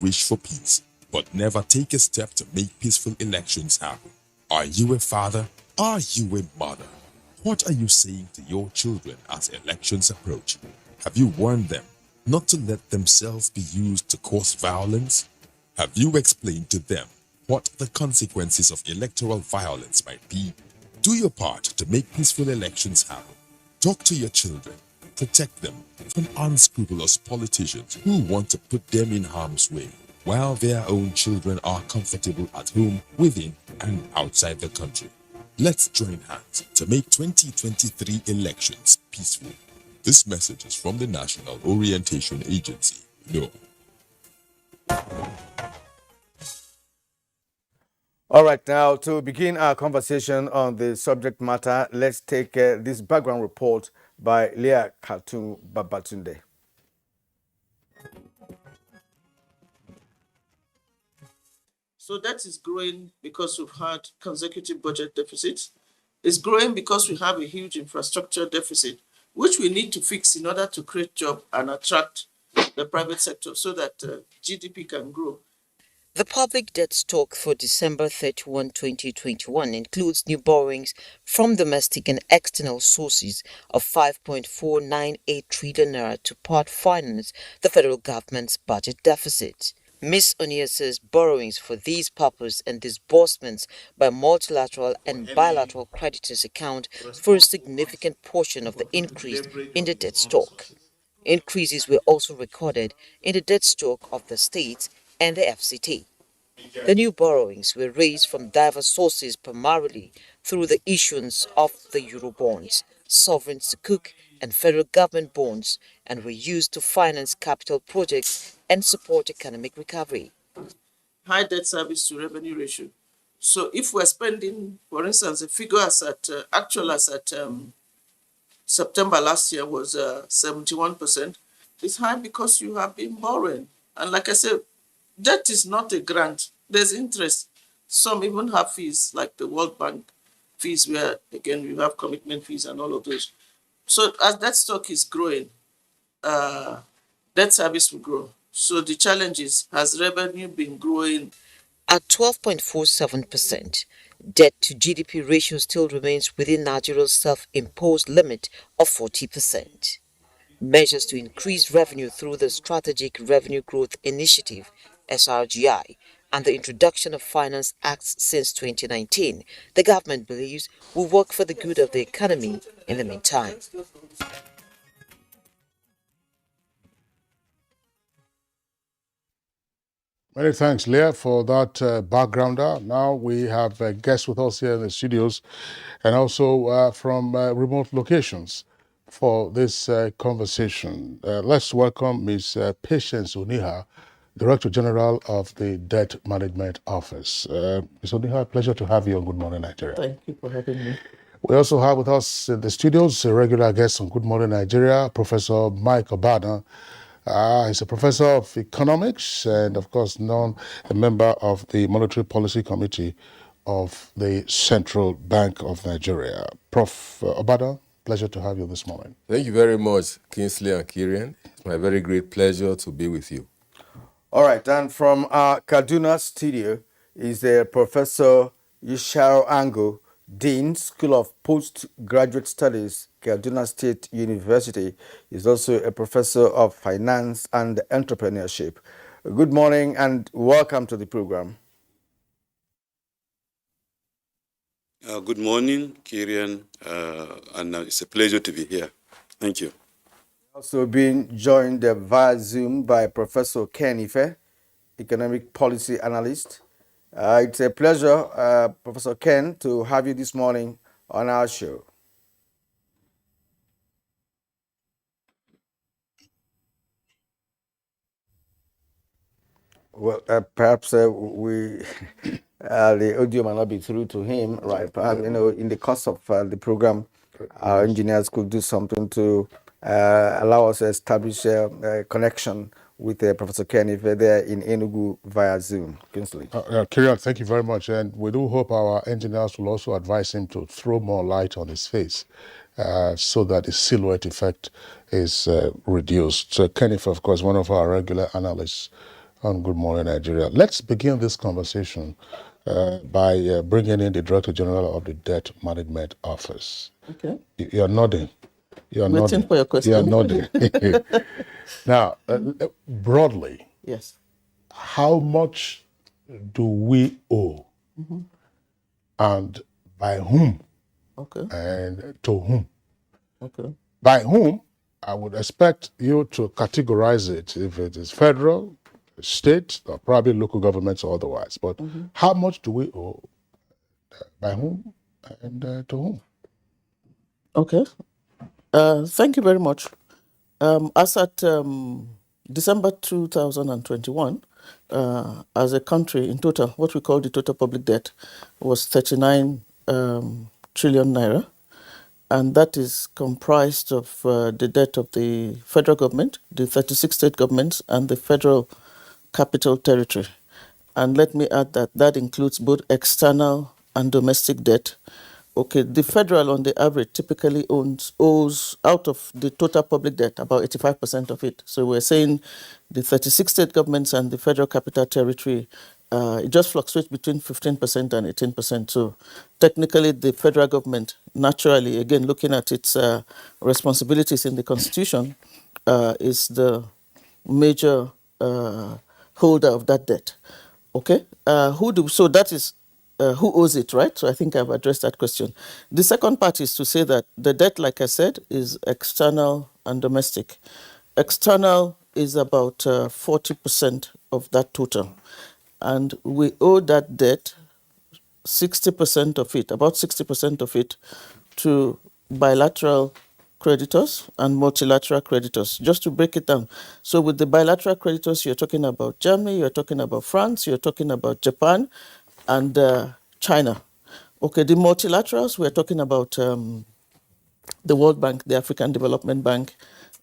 wish for peace, but never take a step to make peaceful elections happen. Are you a father? Are you a mother? What are you saying to your children as elections approach? Have you warned them not to let themselves be used to cause violence? Have you explained to them what the consequences of electoral violence might be? Do your part to make peaceful elections happen. Talk to your children. Protect them from unscrupulous politicians who want to put them in harm's way, while their own children are comfortable at home, within, and outside the country. Let's join hands to make 2023 elections peaceful. This message is from the National Orientation Agency, NOAA. All right, now to begin our conversation on the subject matter, let's take this background report by Leah Khartoum Babatunde. So that is growing because we've had consecutive budget deficits. It's growing because we have a huge infrastructure deficit, which we need to fix in order to create jobs and attract the private sector so that GDP can grow. The public debt stock for December 31, 2021 includes new borrowings from domestic and external sources of 5.498 trillion naira to part finance the federal government's budget deficit. Ms. Onia says borrowings for these purposes and disbursements by multilateral and bilateral creditors account for a significant portion of the increase in the debt stock. Increases were also recorded in the debt stock of the states and the FCT. The new borrowings were raised from diverse sources, primarily through the issuance of the Eurobonds, sovereign sukuk, and federal government bonds, and were used to finance capital projects and support economic recovery. High debt service to revenue ratio. So if we're spending, for instance, the figure as at actual as at September last year was 71%. It's high because you have been borrowing. And like I said, debt is not a grant. There's interest. Some even have fees, like the World Bank fees, where again you have commitment fees and all of those. So as debt stock is growing, debt service will grow. So the challenge is, has revenue been growing? At 12.47%, debt to GDP ratio still remains within Nigeria's self-imposed limit of 40%. Measures to increase revenue through the Strategic Revenue Growth Initiative, SRGI, and the introduction of Finance Acts since 2019, the government believes will work for the good of the economy in the meantime. Many thanks, Leah, for that backgrounder. Now we have guests with us here in the studios and also from remote locations for this conversation. Let's welcome Ms. Patience Oniha, Director General of the Debt Management Office. Ms. Oniha, pleasure to have you on Good Morning Nigeria. Thank you for having me. We also have with us in the studios a regular guest on Good Morning Nigeria, Professor Mike Obada. He's a professor of economics and, of course, a member of the Monetary Policy Committee of the Central Bank of Nigeria. Prof. Obada, pleasure to have you this morning. Thank you very much, Kingsley and Kirian. It's my very great pleasure to be with you. All right, and from our Kaduna studio is Professor Yishao Ango, Dean, School of Postgraduate Studies, Kaduna State University. He's also a professor of finance and entrepreneurship. Good morning and welcome to the program. Good morning, Kirian, and it's a pleasure to be here. Thank you. Also being joined via Zoom by Professor Ken Ife, Economic Policy Analyst. It's a pleasure, Professor Ken, to have you this morning on our show. Well, perhaps the audio might not be through to him, right? But in the course of the program, our engineers could do something to allow us to establish a connection with Professor Ken if there in Enugu via Zoom. Kingsley. Kirian, thank you very much. And we do hope our engineers will also advise him to throw more light on his face so that the silhouette effect is reduced. So Kenneth, of course, one of our regular analysts on Good Morning Nigeria. Let's begin this conversation by bringing in the Director General of the Debt Management Office. Okay. You're nodding. You're Waiting nodding. for your question. You're nodding. Now, broadly, Yes. how much do we owe, and by whom, Okay. and to whom? Okay. By whom, I would expect you to categorize it if it is federal, state, or probably local governments or otherwise. But how much do we owe, by whom, and to whom? Okay. Thank you very much. As at December 2021, as a country in total, what we call the total public debt was 39 trillion naira. And that is comprised of the debt of the federal government, the 36 state governments, and the federal capital territory. And let me add that that includes both external and domestic debt. Okay, the federal on the average typically owes out of the total public debt about 85% of it. So we're saying the 36 state governments and the federal capital territory, it just fluctuates between 15% and 18%. So technically the federal government, naturally, again, looking at its responsibilities in the constitution, is the major holder of that debt. Okay, so that is who owes it, right? So I think I've addressed that question. The second part is to say that the debt, like I said, is external and domestic. External is about 40% of that total, and we owe that debt 60% of it, about 60% of it, to bilateral creditors and multilateral creditors, just to break it down. So with the bilateral creditors, you're talking about Germany, you're talking about France, you're talking about Japan, and China. Okay, the multilaterals, we're talking about the World Bank, the African Development Bank,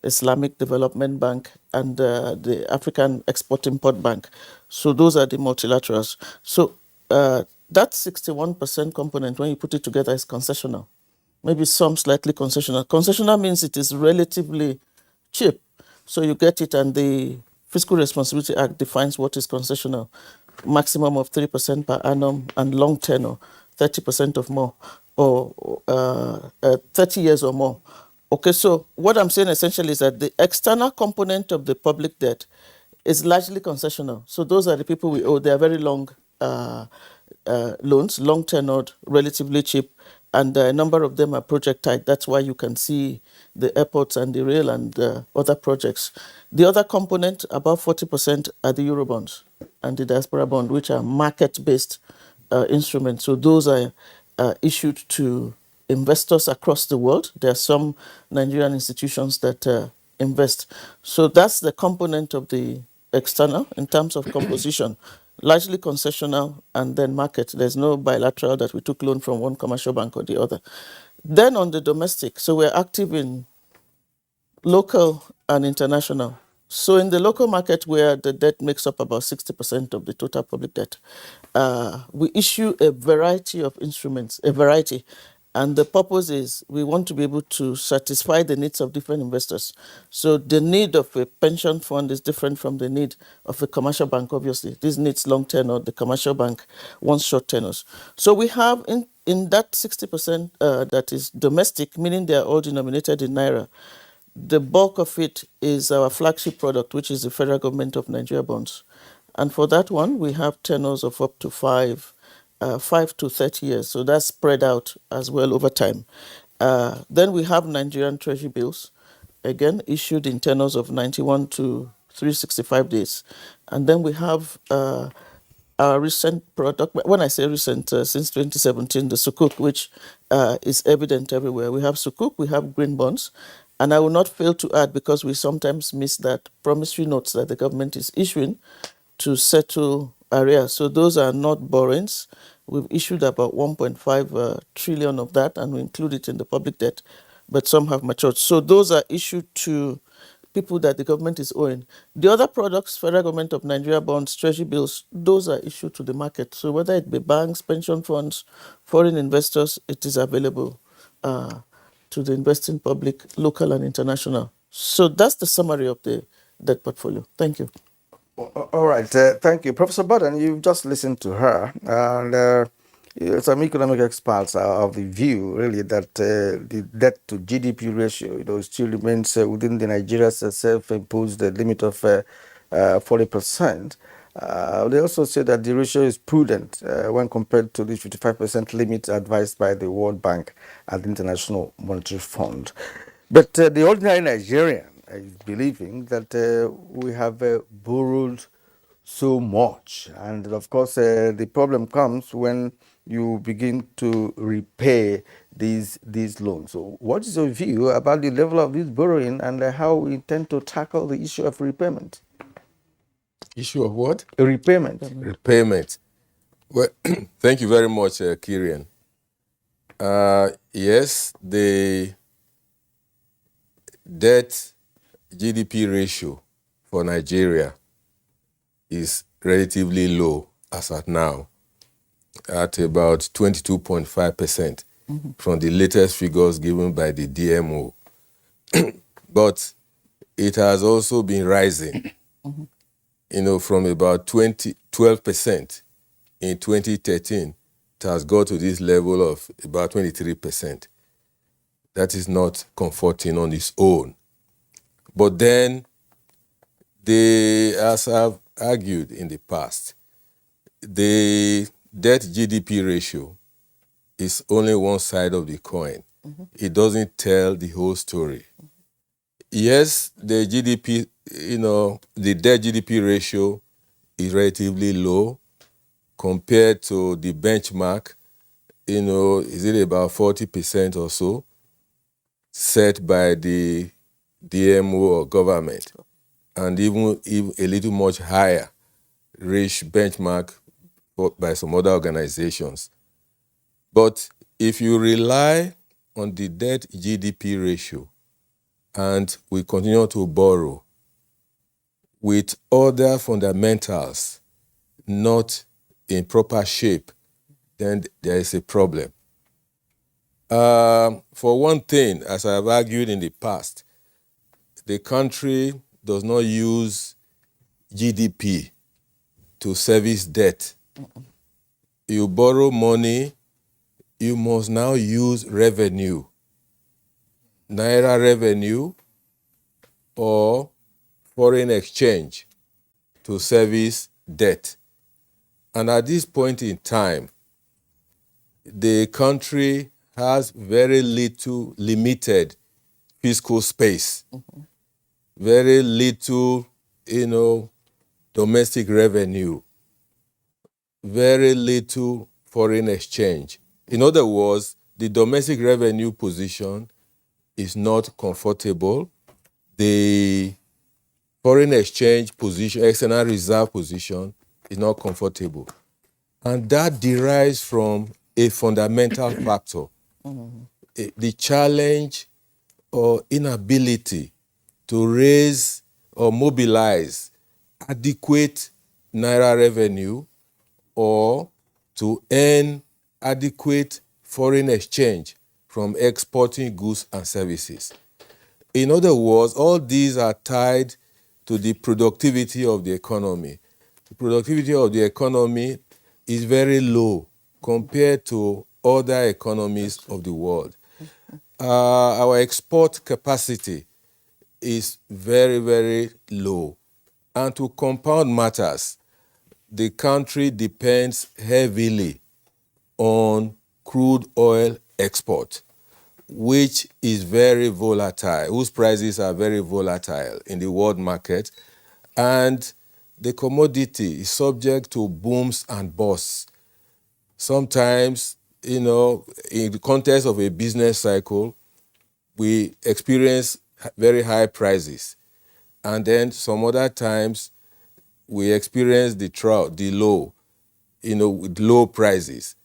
Islamic Development Bank, and the African Export-Import Bank. So those are the multilaterals. So that 61% component, when you put it together, is concessional. Maybe some slightly concessional. Concessional means it is relatively cheap. So you get it, and the Fiscal Responsibility Act defines what is concessional. Maximum of 3% per annum and long tenor, 30% of more, or 30 years or more. Okay, so what I'm saying essentially is that the external component of the public debt is largely concessional. So those are the people we owe. They are very long loans, long tenured, relatively cheap, and a number of them are project tied. That's why you can see the airports and the rail and other projects. The other component, about 40%, are the Eurobonds and the diaspora bond, which are market-based instruments. So those are issued to investors across the world. There are some Nigerian institutions that invest. So that's the component of the external in terms of composition, largely concessional and then market. There's no bilateral that we took loan from one commercial bank or the other. Then on the domestic, so we're active in local and international. So in the local market, where the debt makes up about 60% of the total public debt, we issue a variety of instruments, and the purpose is we want to be able to satisfy the needs of different investors. So the need of a pension fund is different from the need of a commercial bank, obviously. This needs long tenor, the commercial bank wants short tenors. So we have in that 60% that is domestic, meaning they are all denominated in Naira, the bulk of it is our flagship product, which is the federal government of Nigeria bonds. And for that one, we have tenors of up to 5 to 30 years. So that's spread out as well over time. Then we have Nigerian treasury bills, again, issued in tenors of 91 to 365 days. And then we have our recent product, when I say recent, since 2017, the Sukuk, which is evident everywhere. We have Sukuk, we have green bonds, and I will not fail to add, because we sometimes miss that, promissory notes that the government is issuing to settle arrears. So those are not borrowings. We've issued about 1.5 trillion of that, and we include it in the public debt, but some have matured. So those are issued to people that the government is owing. The other products, federal government of Nigeria bonds, treasury bills, those are issued to the market. So whether it be banks, pension funds, foreign investors, it is available to the investing public, local and international. So that's the summary of the debt portfolio. Thank you. All right, thank you. Professor Burden, you've just listened to her, and some economic experts are of the view, really, that the debt to GDP ratio, still remains within the Nigeria's self-imposed limit of 40%. They also say that the ratio is prudent when compared to the 55% limit advised by the World Bank and the International Monetary Fund. But the ordinary Nigerian is believing that we have borrowed so much. And of course, the problem comes when you begin to repay these loans. So, what is your view about the level of this borrowing and how we intend to tackle the issue of repayment? Issue of what? Repayment. Repayment. Well, thank you very much, Kirian. Yes, the debt GDP ratio for Nigeria is relatively low as at now, at about 22.5% from the latest figures given by the DMO. But it has also been rising, from about 12% in 2013. It has got to this level of about 23%. That is not comforting on its own. But then, as I've argued in the past, the debt GDP ratio is only one side of the coin. It doesn't tell the whole story. Yes, the GDP, the debt GDP ratio is relatively low compared to the benchmark, is it about 40% or so, set by the DMO or government, and even a little much higher reached benchmark by some other organizations. But if you rely on the debt GDP ratio and we continue to borrow with other fundamentals not in proper shape, then there is a problem. For one thing, as I have argued in the past, the country does not use GDP to service debt. You borrow money, you must now use revenue, naira revenue or foreign exchange to service debt. And at this point in time, the country has very limited fiscal space, very little, domestic revenue, very little foreign exchange. In other words, the domestic revenue position is not comfortable. The foreign exchange position, external reserve position is not comfortable. And that derives from a fundamental factor, the challenge or inability to raise or mobilize adequate naira revenue or to earn adequate foreign exchange from exporting goods and services. In other words, all these are tied to the productivity of the economy. The productivity of the economy is very low compared to other economies of the world. Our export capacity is very, very low. And to compound matters, the country depends heavily on crude oil export, which is very volatile, whose prices are very volatile in the world market. And the commodity is subject to booms and busts. Sometimes, in the context of a business cycle, we experience very high prices. And then some other times, we experience the low, with low prices.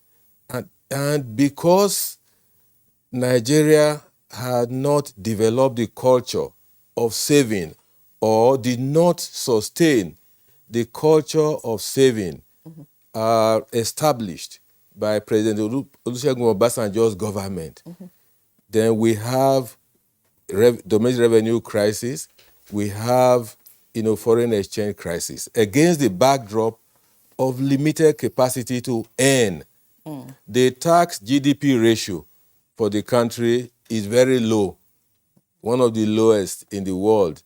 And because Nigeria had not developed the culture of saving or did not sustain the culture of saving established by President Olusegun Obasanjo's government, then we have domestic revenue crisis, we have foreign exchange crisis against the backdrop of limited capacity to earn. The tax GDP ratio for the country is very low, one of the lowest in the world,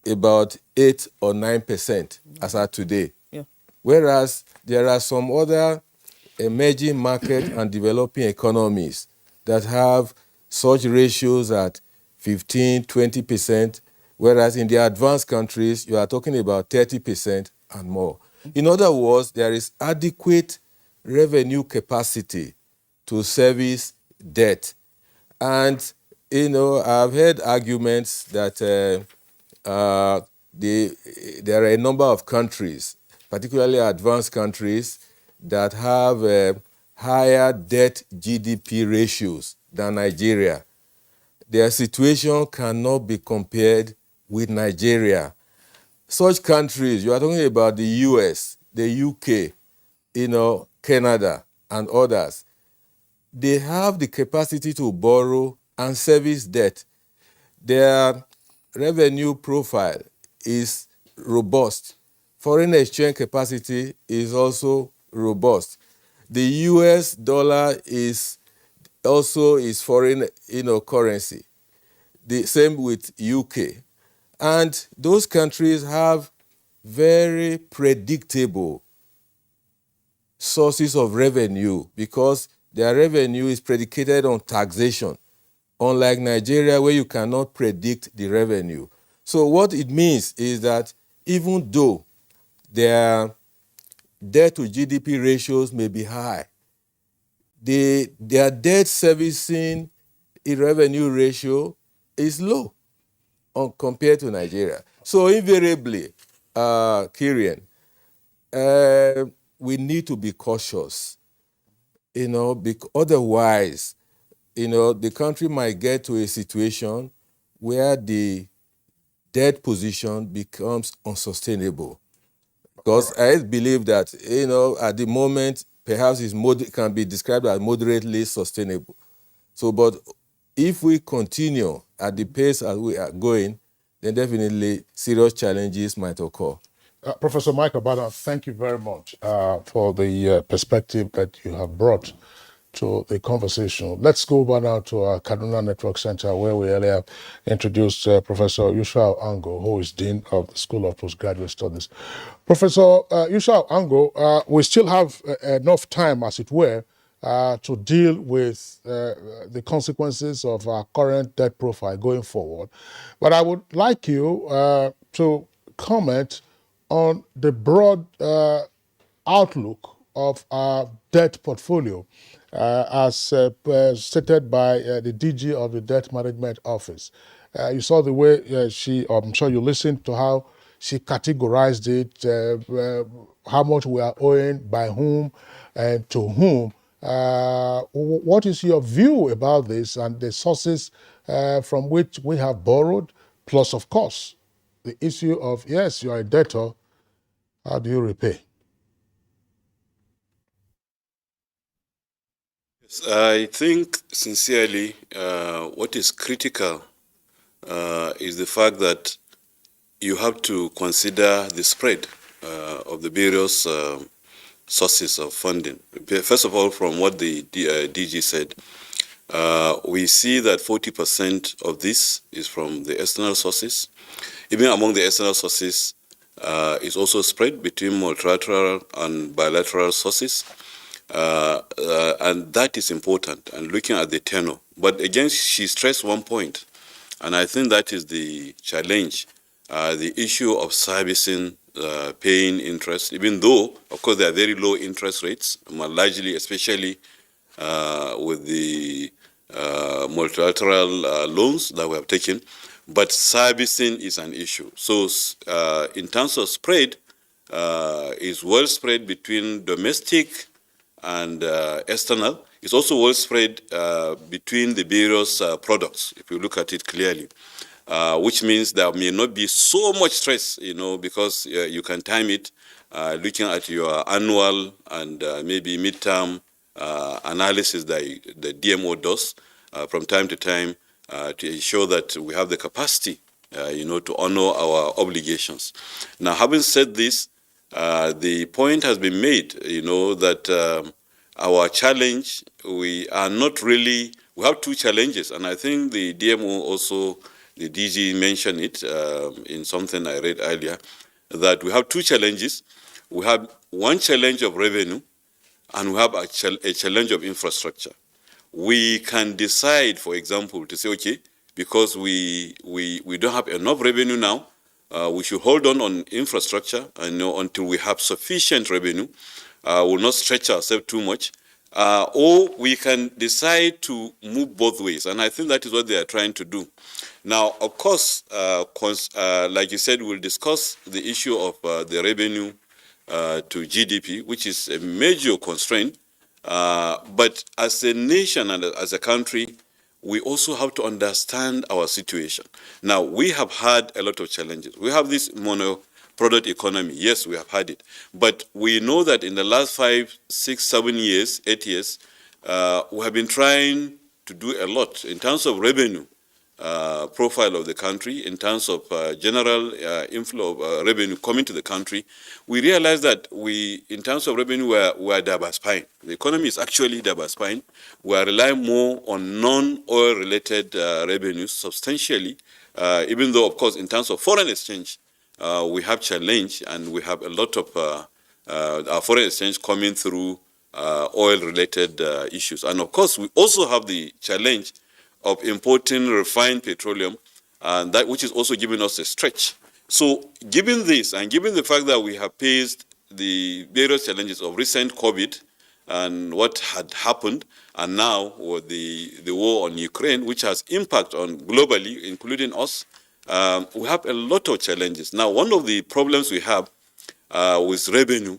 about 8 or 9% as at today. Yeah. Whereas there are some other emerging market and developing economies that have such ratios at 15, 20%, whereas in the advanced countries, you are talking about 30% and more. In other words, there is adequate revenue capacity to service debt. And, I've heard arguments that there are a number of countries, particularly advanced countries, that have higher debt GDP ratios than Nigeria. Their situation cannot be compared with Nigeria. Such countries, you are talking about the US, the UK, Canada, and others, they have the capacity to borrow and service debt. Their revenue profile is robust. Foreign exchange capacity is also robust. The US dollar is also is foreign currency. The same with UK. And those countries have very predictable sources of revenue because their revenue is predicated on taxation, unlike Nigeria where you cannot predict the revenue. So what it means is that even though their debt to GDP ratios may be high, their debt servicing revenue ratio is low compared to Nigeria. So invariably, Kirian, we need to be cautious, because otherwise, the country might get to a situation where the debt position becomes unsustainable. Because I believe that, at the moment, perhaps it can be described as moderately sustainable. So, but if we continue at the pace as we are going, then definitely serious challenges might occur. Professor Michael Bada, thank you very much for the perspective that you have brought to the conversation. Let's go over now to our Kaduna Network Center, where we earlier introduced Professor Yushao Ango, who is Dean of the School of Postgraduate Studies. Professor Yushao Ango, we still have enough time, as it were, to deal with the consequences of our current debt profile going forward. But I would like you to comment on the broad outlook of our debt portfolio, as stated by the DG of the Debt Management Office. You saw the way I'm sure you listened to how she categorized it, how much we are owing, by whom, and to whom. What is your view about this and the sources from which we have borrowed, plus, of course, the issue of, yes, you are a debtor, how do you repay? I think, sincerely, what is critical is the fact that you have to consider the spread of the various sources of funding. First of all, from what the DG said, we see that 40% of this is from the external sources. Even among the external sources, is also spread between multilateral and bilateral sources. And that is important, and looking at the tenor. But again, she stressed one point, and I think that is the challenge, the issue of servicing, paying interest, even though, of course, there are very low interest rates, largely, especially with the multilateral loans that we have taken, but servicing is an issue. So in terms of spread, is well spread between domestic and external. It's also well spread between the various products, if you look at it clearly, which means there may not be so much stress, because you can time it looking at your annual and maybe midterm analysis that the DMO does from time to time to ensure that we have the capacity to honor our obligations. Now, having said this, the point has been made, that our challenge, we have two challenges, and I think the DMO also, the DG mentioned it in something I read earlier, that we have two challenges. We have one challenge of revenue, and we have a challenge of infrastructure. We can decide, for example, to say, okay, because we don't have enough revenue now, we should hold on infrastructure until we have sufficient revenue. We'll not stretch ourselves too much. Or we can decide to move both ways. And I think that is what they are trying to do. Now, of course, like you said, we'll discuss the issue of the revenue to GDP, which is a major constraint. But as a nation and as a country, we also have to understand our situation. Now, we have had a lot of challenges. We have this mono-product economy. Yes, we have had it. But we know that in the last 5, 6, 7 years, 8 years, we have been trying to do a lot in terms of revenue profile of the country, in terms of general inflow of revenue coming to the country. We realize that in terms of revenue, we are diversifying. The economy is actually diversifying. We are relying more on non-oil related revenues substantially, even though, of course, in terms of foreign exchange, we have challenge, and we have a lot of our foreign exchange coming through oil-related issues. And of course, we also have the challenge of importing refined petroleum, and that which is also giving us a stretch. So given this, and given the fact that we have faced the various challenges of recent COVID and what had happened, and now with the war on Ukraine, which has impact on globally, including us, we have a lot of challenges. Now, one of the problems we have with revenue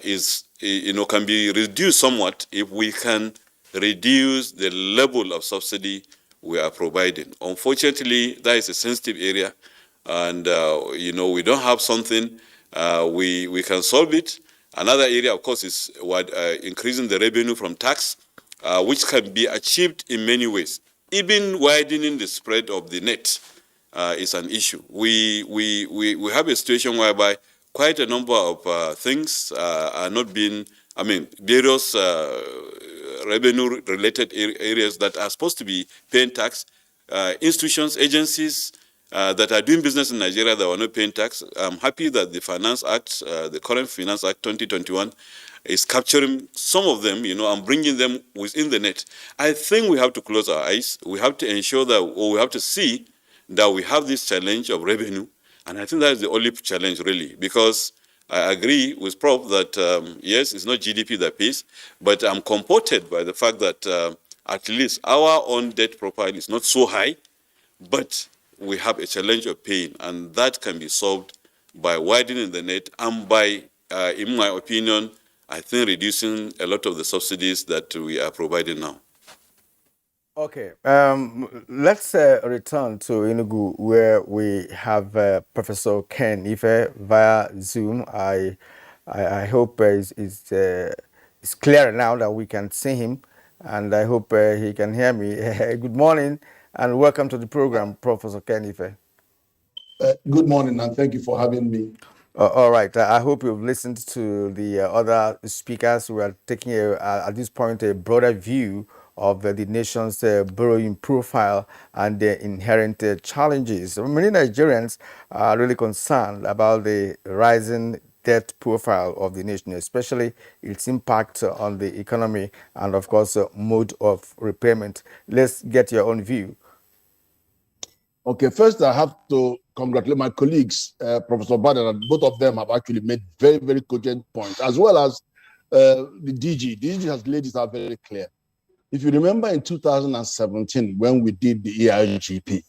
is, can be reduced somewhat if we can reduce the level of subsidy we are providing. Unfortunately, that is a sensitive area, and we don't have something. We can solve it. Another area, of course, is increasing the revenue from tax, which can be achieved in many ways. Even widening the spread of the net is an issue. We have a situation whereby quite a number of things are not being, various revenue-related areas that are supposed to be paying tax, institutions, agencies that are doing business in Nigeria that are not paying tax. I'm happy that the Finance Act, the current Finance Act 2021, is capturing some of them, and bringing them within the net. I think we have to close our eyes. We have to ensure that, or we have to see that we have this challenge of revenue, and I think that is the only challenge, really, because I agree with Prof that, yes, it's not GDP that pays, but I'm comforted by the fact that at least our own debt profile is not so high, but we have a challenge of paying, and that can be solved by widening the net and by, in my opinion, I think reducing a lot of the subsidies that we are providing now. Okay, let's return to Enugu, where we have Professor Ken Ife via Zoom. I hope it's clearer now that we can see him, and I hope he can hear me. Good morning, and welcome to the program, Professor Ken Ife. Good morning, and thank you for having me. All right. I hope you've listened to the other speakers. We are taking, at this point, a broader view of the nation's borrowing profile and the inherent challenges. Many Nigerians are really concerned about the rising debt profile of the nation, especially its impact on the economy and, of course, mode of repayment. Let's get your own view. Okay, first I have to congratulate my colleagues, Professor Bader. Both of them have actually made very, very cogent points, as well as the DG. The DG has laid it out very clear. If you remember in 2017, when we did the EIGP,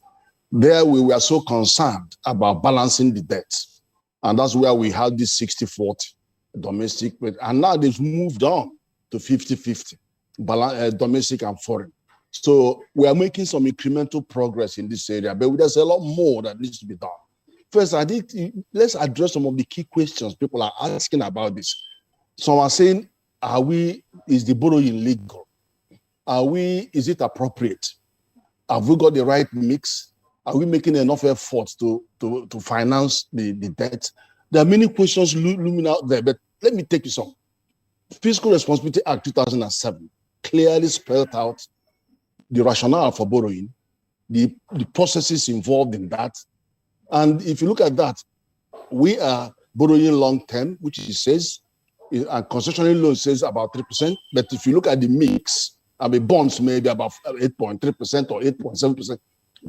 there we were so concerned about balancing the debt. And that's where we had this 60-40 domestic, and now they've moved on to 50-50, domestic and foreign. So we are making some incremental progress in this area, but there's a lot more that needs to be done. First, let's address some of the key questions people are asking about this. Some are saying, is the borrowing legal? Is it appropriate? Have we got the right mix? Are we making enough efforts to finance the debt? There are many questions looming out there, but let me take you some. Fiscal Responsibility Act 2007 clearly spelled out the rationale for borrowing, the processes involved in that. And if you look at that, we are borrowing long term, which it says, and concessionary loan says about 3%. But if you look at the mix, I mean, bonds may be about 8.3% or 8.7%.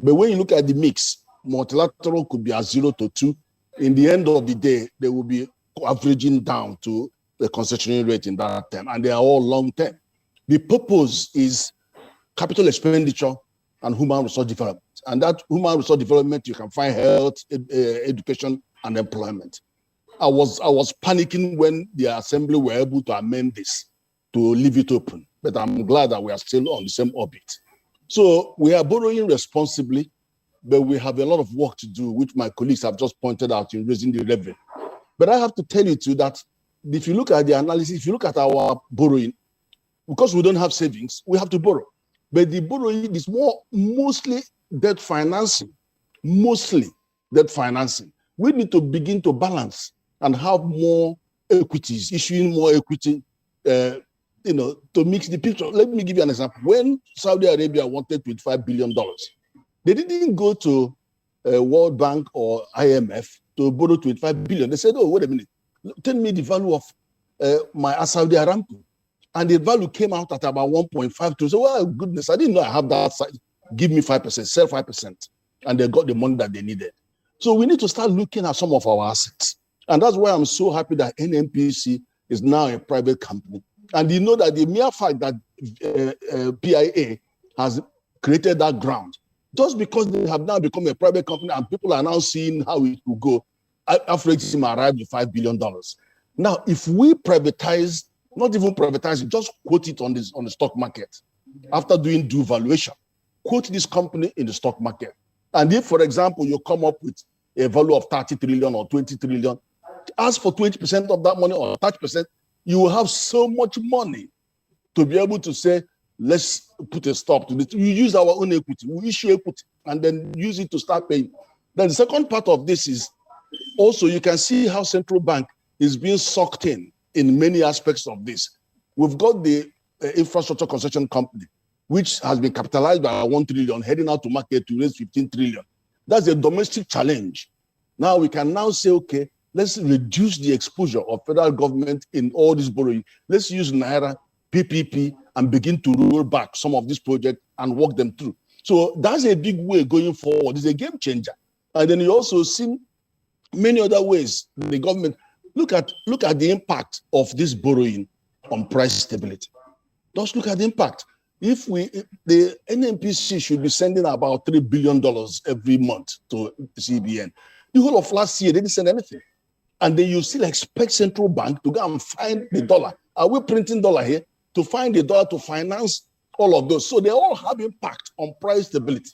But when you look at the mix, multilateral could be at 0 to 2. In the end of the day, they will be averaging down to the concessionary rate in that term, and they are all long term. The purpose is capital expenditure and human resource development. And that human resource development, you can find health, education, and employment. I was panicking when the assembly were able to amend this to leave it open, but I'm glad that we are still on the same orbit. So we are borrowing responsibly, but we have a lot of work to do, which my colleagues have just pointed out in raising the revenue. But I have to tell you too that if you look at the analysis, if you look at our borrowing, because we don't have savings, we have to borrow. But the borrowing is mostly debt financing, mostly debt financing. We need to begin to balance and have more equities, issuing more equity, to mix the picture. Let me give you an example. When Saudi Arabia wanted $25 billion, they didn't go to World Bank or IMF to borrow $25 billion. They said, oh, wait a minute, tell me the value of my Saudi Aramco. And the value came out at about 1.52. So, well, goodness, I didn't know I have that size. Give me 5%, sell 5%. And they got the money that they needed. So we need to start looking at some of our assets. And that's why I'm so happy that NNPC is now a private company. And you know that the mere fact that PIA has created that ground, just because they have now become a private company and people are now seeing how it will go, Afrexim arrived with $5 billion. Now, if we privatize, not even privatize, just quote it on the stock market, after doing due valuation, quote this company in the stock market. And if, for example, you come up with a value of 30 trillion or 20 trillion, ask for 20% of that money or 30%, you will have so much money to be able to say, let's put a stop to this. We use our own equity, we issue equity, and then use it to start paying. Then the second part of this is also you can see how central bank is being sucked in many aspects of this. We've got the infrastructure concession company, which has been capitalized by 1 trillion, heading out to market to raise 15 trillion. That's a domestic challenge. Now we can now say, okay, let's reduce the exposure of federal government in all this borrowing. Let's use Naira, PPP, and begin to roll back some of these projects and work them through. So that's a big way going forward. It's a game changer. And then you also see many other ways the government look at the impact of this borrowing on price stability. Just look at the impact. If the NNPC should be sending about $3 billion every month to CBN. The whole of last year, they didn't send anything. And then you still expect central bank to go and find the dollar. Are we printing dollar here? To find the dollar to finance all of those. So they all have impact on price stability.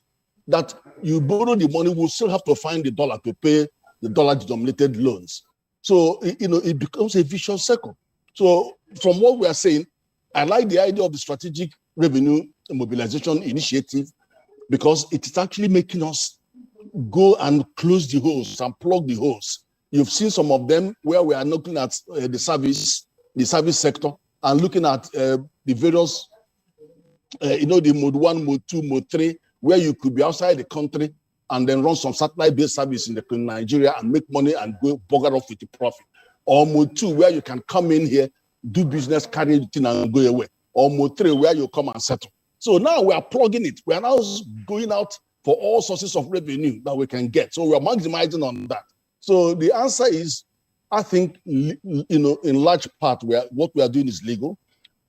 That you borrow the money, we'll still have to find the dollar to pay the dollar-denominated loans. So, it becomes a vicious circle. So from what we are saying, I like the idea of the strategic revenue mobilization initiative because it is actually making us go and close the holes and plug the holes. You've seen some of them where we are looking at the service sector and looking at the various, the mode 1, mode 2, mode 3, where you could be outside the country and then run some satellite-based service in Nigeria and make money and go bugger off with the profit. Or mode 2, where you can come in here, do business, carry the thing and go away. Or mode 3, where you come and settle. So now we are plugging it. We are now going out for all sources of revenue that we can get. So we are maximizing on that. So the answer is, I think, in large part, what we are doing is legal.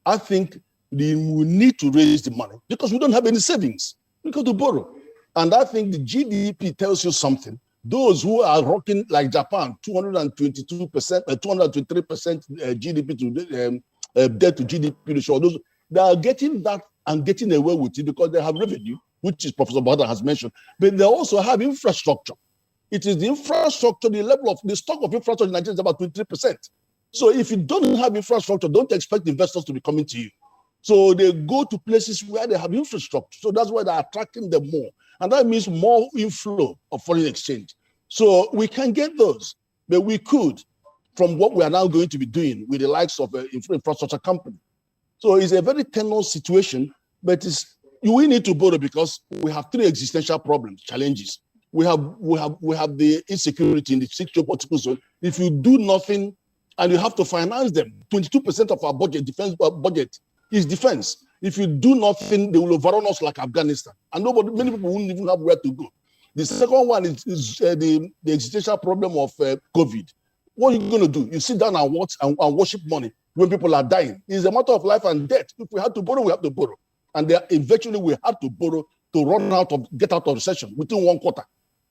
I think we need to raise the money because we don't have any savings. We got to borrow. And I think the GDP tells you something. Those who are rocking like Japan, 222%, 223% GDP to debt to GDP ratio, those they are getting that and getting away with it because they have revenue, which is Professor Bada has mentioned, but they also have infrastructure. It is the infrastructure, the level of the stock of infrastructure in Nigeria is about 23%. So if you don't have infrastructure, don't expect investors to be coming to you. So they go to places where they have infrastructure. So that's why they're attracting them more. And that means more inflow of foreign exchange. So we can get those, but we could from what we are now going to be doing with the likes of infrastructure company. So it's a very tenuous situation, but we need to borrow because we have three existential problems, challenges. We have the insecurity in the political zone. If you do nothing and you have to finance them, 22% of our budget, defense budget, is defense. If you do nothing, they will overrun us like Afghanistan, and many people won't even have where to go. The second one is the existential problem of COVID. What are you going to do? You sit down and watch and worship money when people are dying. It's a matter of life and death. If we have to borrow, we have to borrow. And eventually we have to borrow to get out of recession within 1 quarter.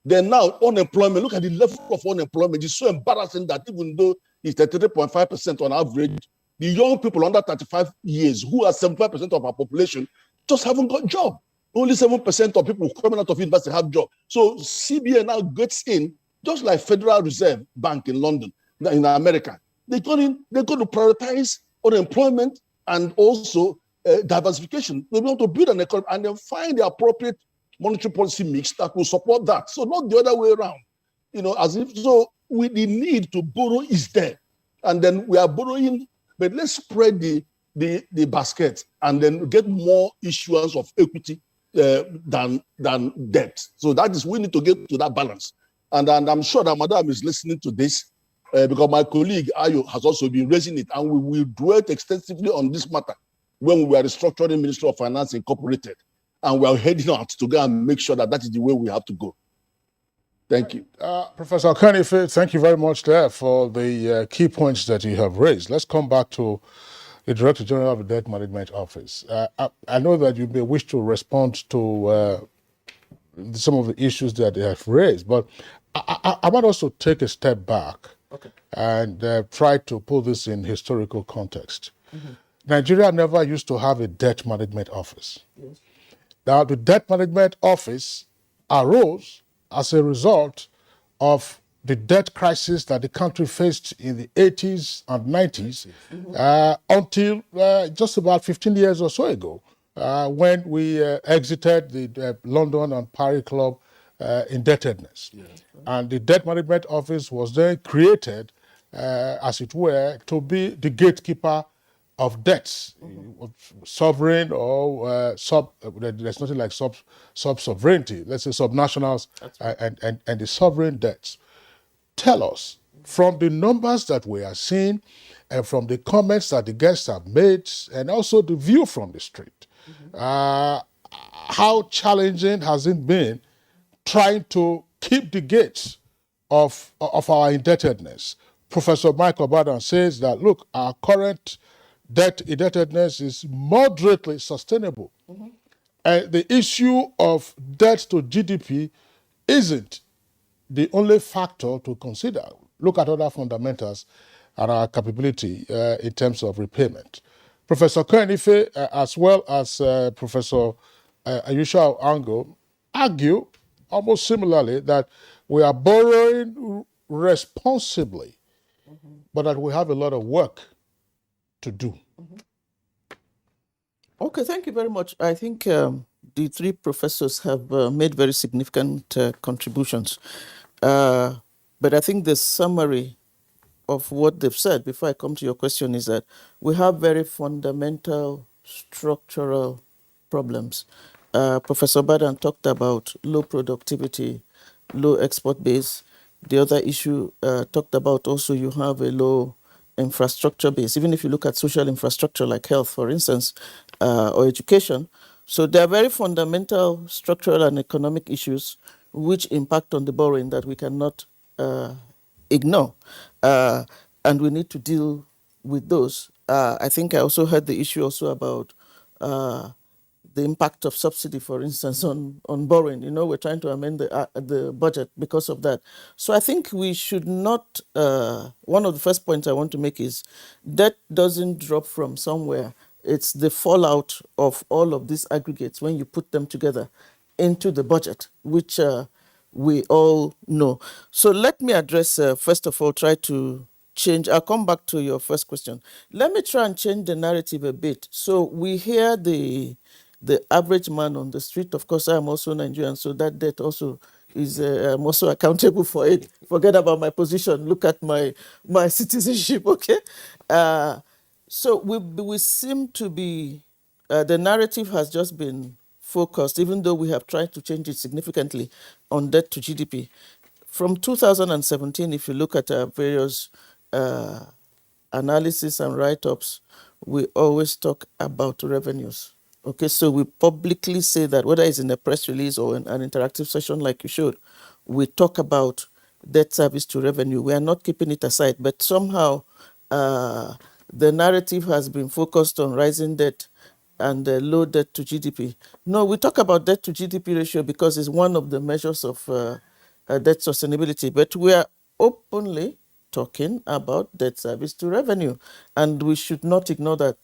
Then now unemployment, look at the level of unemployment. It's so embarrassing that even though it's 33.5% on average, the young people under 35 years, who are 75% of our population, just haven't got a job. Only 7% of people coming out of university have job. So CBN now gets in, just like Federal Reserve Bank in London, in America. They're going to prioritize unemployment and also diversification. They want to build an economy and then find the appropriate monetary policy mix that will support that. So not the other way around. The need to borrow is there. And then we are borrowing, but let's spread the basket and then get more issuance of equity than debt. So that is, we need to get to that balance. And I'm sure that Madam is listening to this because my colleague Ayo has also been raising it, and we will dwell extensively on this matter when we were restructuring Ministry of Finance Incorporated, and we are heading out to go and make sure that that is the way we have to go. Thank you. Professor Kanife, thank you very much there for the key points that you have raised. Let's come back to the Director General of the Debt Management Office. I know that you may wish to respond to some of the issues that they have raised, but I want us to take a step back and try to put this in historical context. Nigeria never used to have a debt management office. Yes. Now, the debt management office arose as a result of the debt crisis that the country faced in the 80s and 90s until just about 15 years or so ago, when we exited the London and Paris Club indebtedness. Yeah. And the debt management office was then created, as it were, to be the gatekeeper of debts, sovereign or there's nothing like sub-sovereignty, let's say subnationals, right. and the sovereign debts. Tell us, from the numbers that we are seeing and from the comments that the guests have made and also the view from the street, how challenging has it been trying to keep the gates of our indebtedness? Professor Michael Badan says that, look, our current debt indebtedness is moderately sustainable. And the issue of debt to GDP isn't the only factor to consider. Look at other fundamentals and our capability in terms of repayment. Professor Kanife, as well as Professor Ayusha Ango, argue almost similarly that we are borrowing responsibly, but that we have a lot of work to do. Okay, thank you very much. I think the three professors have made very significant contributions. But I think the summary of what they've said, before I come to your question, is that we have very fundamental structural problems. Professor Badan talked about low productivity, low export base. The other issue talked about also you have a low infrastructure base, even if you look at social infrastructure like health, for instance, or education. So there are very fundamental structural and economic issues which impact on the borrowing that we cannot ignore. And we need to deal with those. I think I also heard the issue also about the impact of subsidy, for instance, on borrowing. You know, we're trying to amend the budget because of that. So I think we should not, one of the first points I want to make is debt doesn't drop from somewhere. It's the fallout of all of these aggregates when you put them together into the budget, which we all know. So let me address, first of all, try to change. I'll come back to your first question. Let me try and change the narrative a bit. So we hear the average man on the street. Of course, I'm also Nigerian, so that debt also is I'm also accountable for it. Forget about my position. Look at my citizenship. Okay, so we seem to be the narrative has just been focused, even though we have tried to change it significantly, on debt to GDP. From 2017, if you look at our various uh, analysis and write-ups, we always talk about revenues. Okay, so we publicly say that, whether it's in a press release or in an interactive session like you showed, we talk about debt service to revenue. We are not keeping it aside, but somehow the narrative has been focused on rising debt and low debt to GDP. No, we talk about debt to GDP ratio because it's one of the measures of debt sustainability, but we are openly talking about debt service to revenue, and we should not ignore that.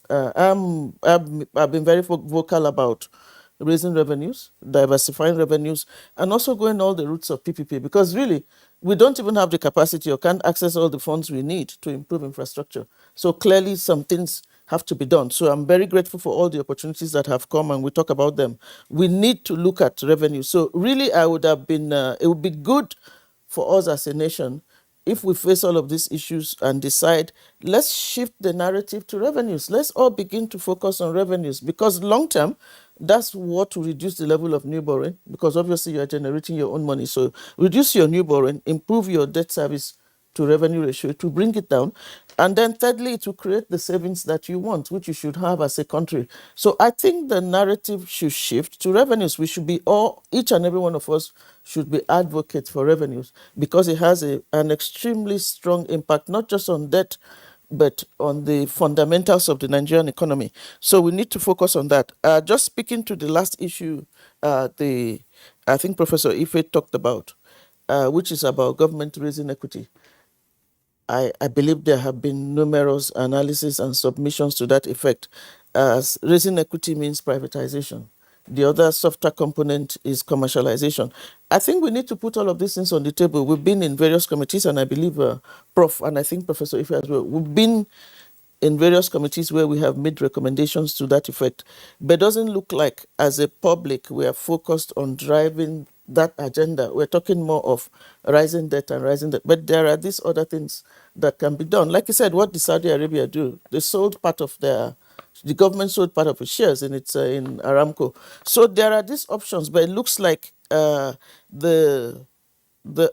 I've been very vocal about raising revenues, diversifying revenues, and also going all the routes of PPP, because really we don't even have the capacity or can't access all the funds we need to improve infrastructure. So clearly some things have to be done. So I'm very grateful for all the opportunities that have come, and we talk about them. We need to look at revenue. So really, I would have been, it would be good for us as a nation if we face all of these issues and decide, let's shift the narrative to revenues. Let's all begin to focus on revenues, because long term, that's what will reduce the level of new borrowing, because obviously you are generating your own money. So reduce your new borrowing, improve your debt service to revenue ratio to bring it down. And then thirdly, it will create the savings that you want, which you should have as a country. So I think the narrative should shift to revenues. We should be each and every one of us should be advocates for revenues, because it has an extremely strong impact, not just on debt, but on the fundamentals of the Nigerian economy. So we need to focus on that. Just speaking to the last issue, I think Professor Ife talked about, which is about government raising equity. I believe there have been numerous analyses and submissions to that effect. As raising equity means privatization. The other softer component is commercialization. I think we need to put all of these things on the table. We've been in various committees, and I believe Prof. and I think Professor Ife as well, we've been in various committees where we have made recommendations to that effect. But it doesn't look like, as a public, we are focused on driving that agenda. We're talking more of rising debt and rising debt. But there are these other things that can be done. Like I said, what did Saudi Arabia do? They sold part of the government sold part of its shares in Aramco. So there are these options, but it looks like the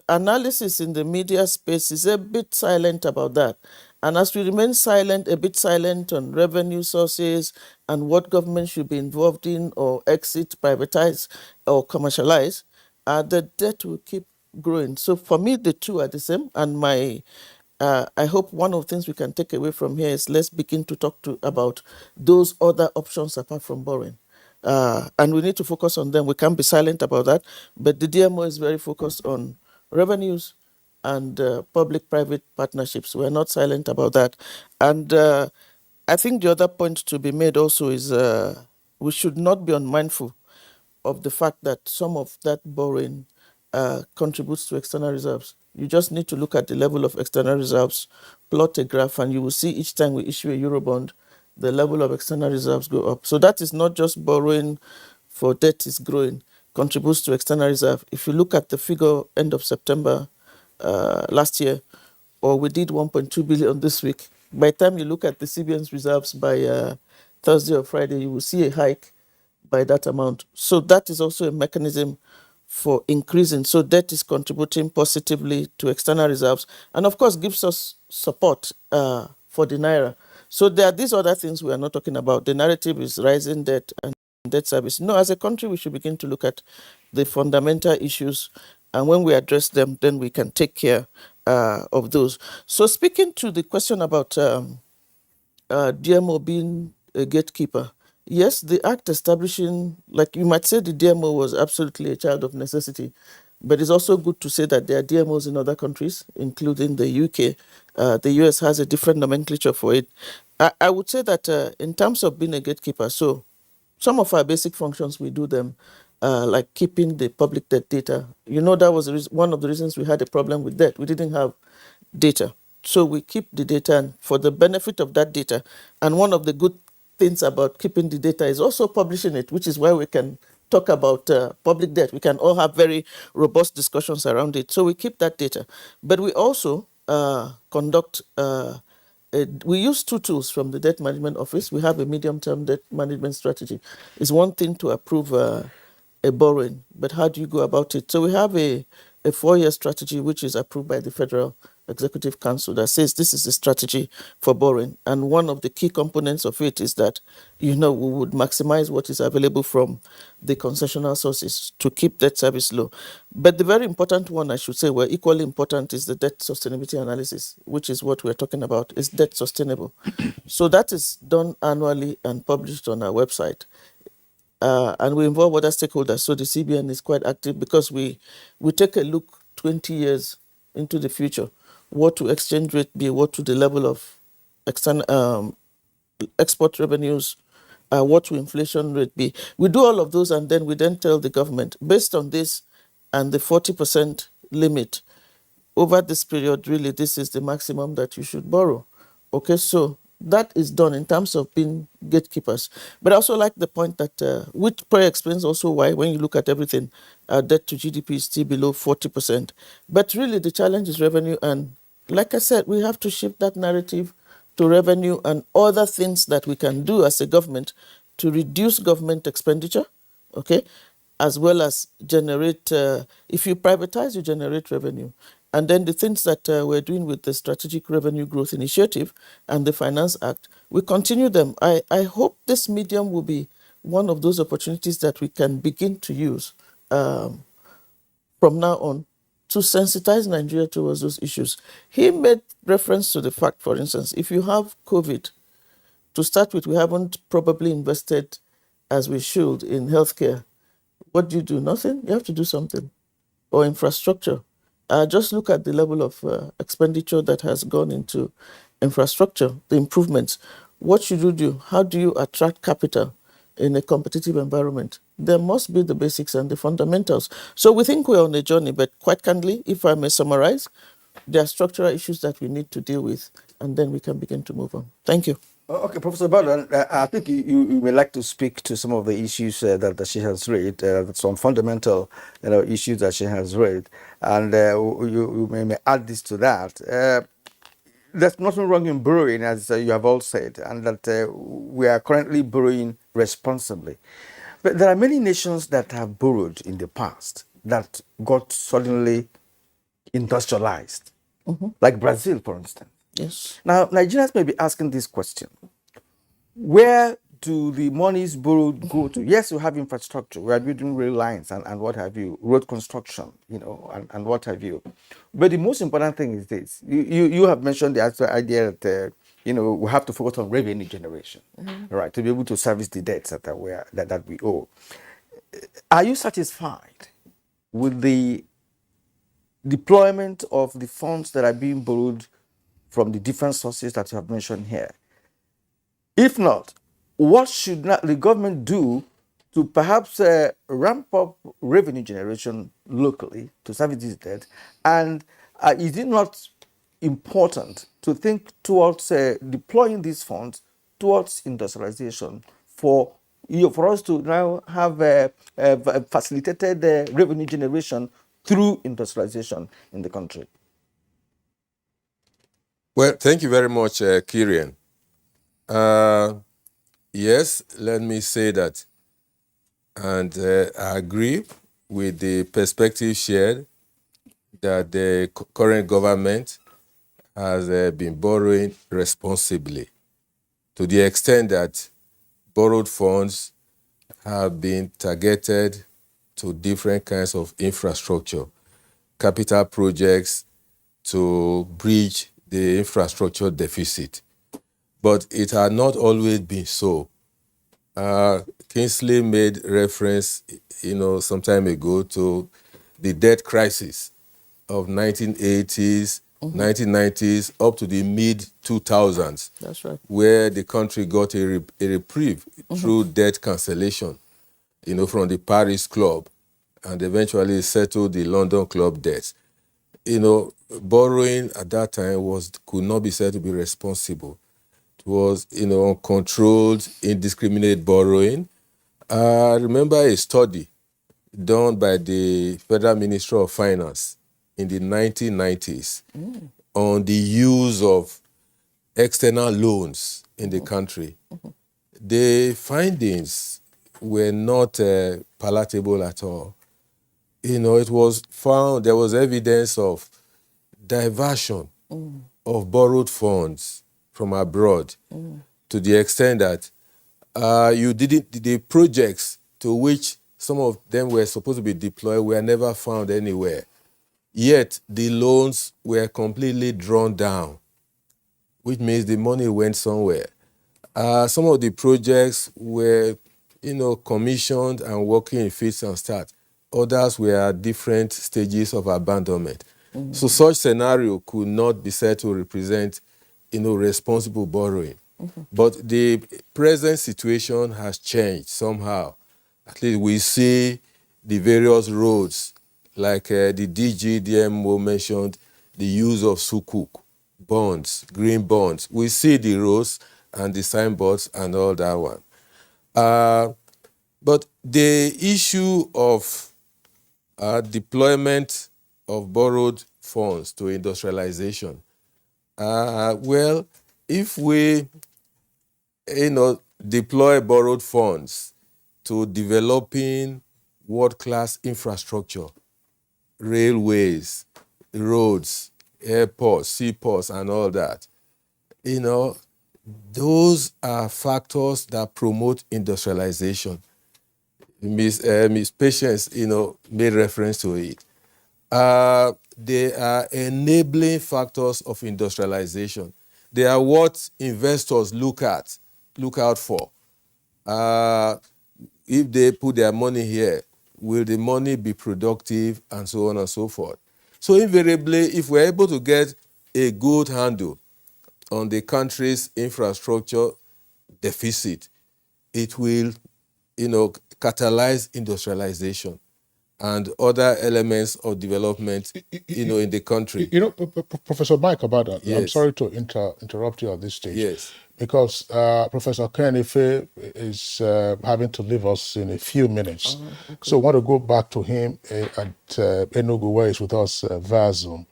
analysis in the media space is a bit silent about that. And as we remain silent, a bit silent on revenue sources and what government should be involved in or exit, privatize, or commercialize, the debt will keep growing. So for me, the two are the same. And I hope one of the things we can take away from here is, let's begin to talk about those other options apart from borrowing. And we need to focus on them. We can't be silent about that. But the DMO is very focused on revenues and public-private partnerships. We're not silent about that. And I think the other point to be made also is we should not be unmindful of the fact that some of that borrowing contributes to external reserves. You just need to look at the level of external reserves, plot a graph, and you will see each time we issue a Eurobond, the level of external reserves go up. So that is not just borrowing for debt is growing, contributes to external reserve. If you look at the figure end of September last year, or we did 1.2 billion this week, by the time you look at the CBN's reserves by Thursday or Friday, you will see a hike by that amount. So that is also a mechanism for increasing. So debt is contributing positively to external reserves, and of course gives us support for the Naira. So there are these other things we are not talking about. The narrative is rising debt and debt service. No, as a country, we should begin to look at the fundamental issues, and when we address them, then we can take care of those. So speaking to the question about DMO being a gatekeeper, yes, the act establishing, like you might say, the DMO was absolutely a child of necessity, but it's also good to say that there are DMOs in other countries, including the UK. The US has a different nomenclature for it. I would say that in terms of being a gatekeeper, so some of our basic functions, we do them, like keeping the public debt data. You know, that was one of the reasons we had a problem with debt. We didn't have data. So we keep the data, and for the benefit of that data. And one of the good things about keeping the data is also publishing it, which is why we can talk about public debt. We can all have very robust discussions around it. So we keep that data. But we also conduct we use two tools from the debt management office. We have a medium-term debt management strategy. It's one thing to approve a borrowing, but how do you go about it? So we have a 4-year strategy which is approved by the Federal Executive Council that says this is the strategy for borrowing. And one of the key components of it is that, we would maximize what is available from the concessional sources to keep debt service low. But the very important one, I should say, well, equally important, is the debt sustainability analysis, which is what we're talking about. Is debt sustainable? So that is done annually and published on our website. And we involve other stakeholders. So the CBN is quite active because we take a look 20 years into the future. What will exchange rate be? What will the level of export revenues? What will inflation rate be? We do all of those, and then we tell the government, based on this and the 40% limit, over this period, really, this is the maximum that you should borrow. Okay, so that is done in terms of being gatekeepers. But I also like the point that, which probably explains also why, when you look at everything, debt to GDP is still below 40%. But really, the challenge is revenue. And like I said, we have to shift that narrative to revenue and other things that we can do as a government to reduce government expenditure, okay, as well as generate, if you privatize, you generate revenue. And then the things that we're doing with the Strategic Revenue Growth Initiative and the Finance Act, we continue them. I hope this medium will be one of those opportunities that we can begin to use from now on to sensitize Nigeria towards those issues. He made reference to the fact, for instance, if you have COVID, to start with, we haven't probably invested as we should in healthcare. What do? Nothing? You have to do something. Or infrastructure. Just look at the level of expenditure that has gone into infrastructure, the improvements. What should you do? How do you attract capital in a competitive environment? There must be the basics and the fundamentals. So we think we're on a journey, but quite candidly, if I may summarize, there are structural issues that we need to deal with, and then we can begin to move on. Thank you. Okay, Professor Badan, I think you may like to speak to some of the issues that she has raised, some fundamental issues that she has raised, and you may add this to that. There's nothing wrong in borrowing, as you have all said, and that we are currently borrowing responsibly. But there are many nations that have borrowed in the past that got suddenly industrialized, like Brazil, for instance. Yes. Now, Nigerians may be asking this question. Where do the monies borrowed go to? Yes, we have infrastructure. We are building rail lines and what have you, road construction, and what have you. But the most important thing is this. You have mentioned the actual idea that, we have to focus on revenue generation, right, to be able to service the debts that we owe. Are you satisfied with the deployment of the funds that are being borrowed from the different sources that you have mentioned here? If not, what should the government do to perhaps ramp up revenue generation locally to service this debt? And is it not important to think towards deploying these funds towards industrialization for us to now have facilitated revenue generation through industrialization in the country? Well, thank you very much, Kirian. Yes, let me say that. And I agree with the perspective shared that the current government has been borrowing responsibly to the extent that borrowed funds have been targeted to different kinds of infrastructure, capital projects to bridge the infrastructure deficit. But it had not always been so. Kingsley made reference, some time ago to the debt crisis of 1980s, 1990s, up to the mid-2000s. That's right. Where the country got a reprieve through debt cancellation, from the Paris Club, and eventually settled the London Club debts. borrowing at that time could not be said to be responsible. It was, uncontrolled, indiscriminate borrowing. I remember a study done by the Federal Ministry of Finance in the 1990s on the use of external loans in the country. The findings were not palatable at all. It was found there was evidence of diversion of borrowed funds from abroad to the extent that the projects to which some of them were supposed to be deployed were never found anywhere. Yet the loans were completely drawn down, which means the money went somewhere. Some of the projects were, commissioned and working in fits and starts. Others were at different stages of abandonment. So such scenario could not be said to represent, responsible borrowing. But the present situation has changed somehow. At least we see the various roads, like the DGDMO mentioned, the use of sukuk, bonds, green bonds. We see the roads and the signboards and all that one. But the issue of deployment of borrowed funds to industrialization, well, if we deploy borrowed funds to developing world-class infrastructure, railways, roads, airports, seaports, and all that, those are factors that promote industrialization. Ms. Patience, made reference to it. They are enabling factors of industrialization. They are what investors look out for. If they put their money here, will the money be productive, and so on and so forth. So invariably, if we're able to get a good handle on the country's infrastructure deficit, it will, catalyze industrialization and other elements of development, in the country. Professor Mike Abada, I'm Yes. sorry to interrupt you at this stage. Yes. Because Professor Ken Ife is having to leave us in a few minutes. Okay. So I want to go back to him at Enugu, where he's with us via Zoom,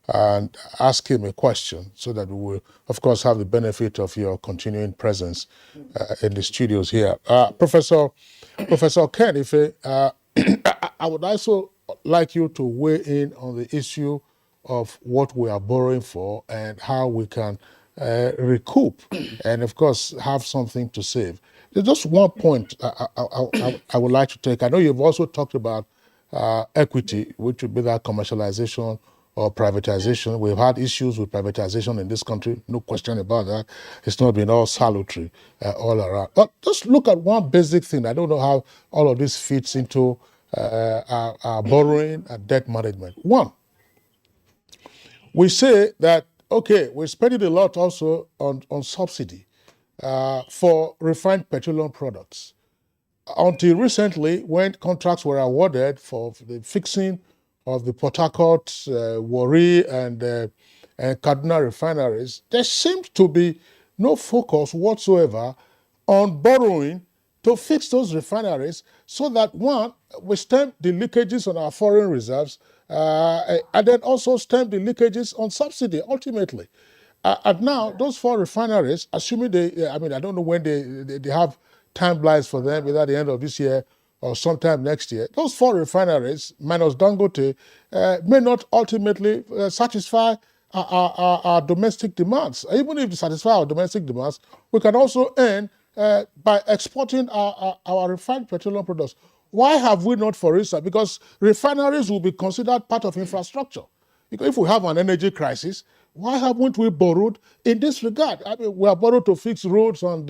and ask him a question so that we will, of course, have the benefit of your continuing presence in the studios here. Professor Ken Ife, I would also like you to weigh in on the issue of what we are borrowing for and how we can recoup and, of course, have something to save. There's just one point I would like to take. I know you've also talked about equity, which would be that commercialization or privatization. We've had issues with privatization in this country, no question about that. It's not been all salutary all around. But just look at one basic thing. I don't know how all of this fits into our borrowing and debt management. One, we say that, okay, we're spending a lot also on subsidy for refined petroleum products. Until recently, when contracts were awarded for the fixing of the Port Harcourt, Warri, and Kaduna refineries, there seemed to be no focus whatsoever on borrowing to fix those refineries so that, one, we stem the leakages on our foreign reserves and then also stem the leakages on subsidy, ultimately. And now, those 4 refineries, assuming I don't know when they have timelines for them, either the end of this year or sometime next year, those 4 refineries, minus Dangote, may not ultimately satisfy our domestic demands. Even if they satisfy our domestic demands, we can also earn by exporting our refined petroleum products. Why have we not, for instance, because refineries will be considered part of infrastructure. Because if we have an energy crisis, why haven't we borrowed in this regard? I mean, we are borrowed to fix roads and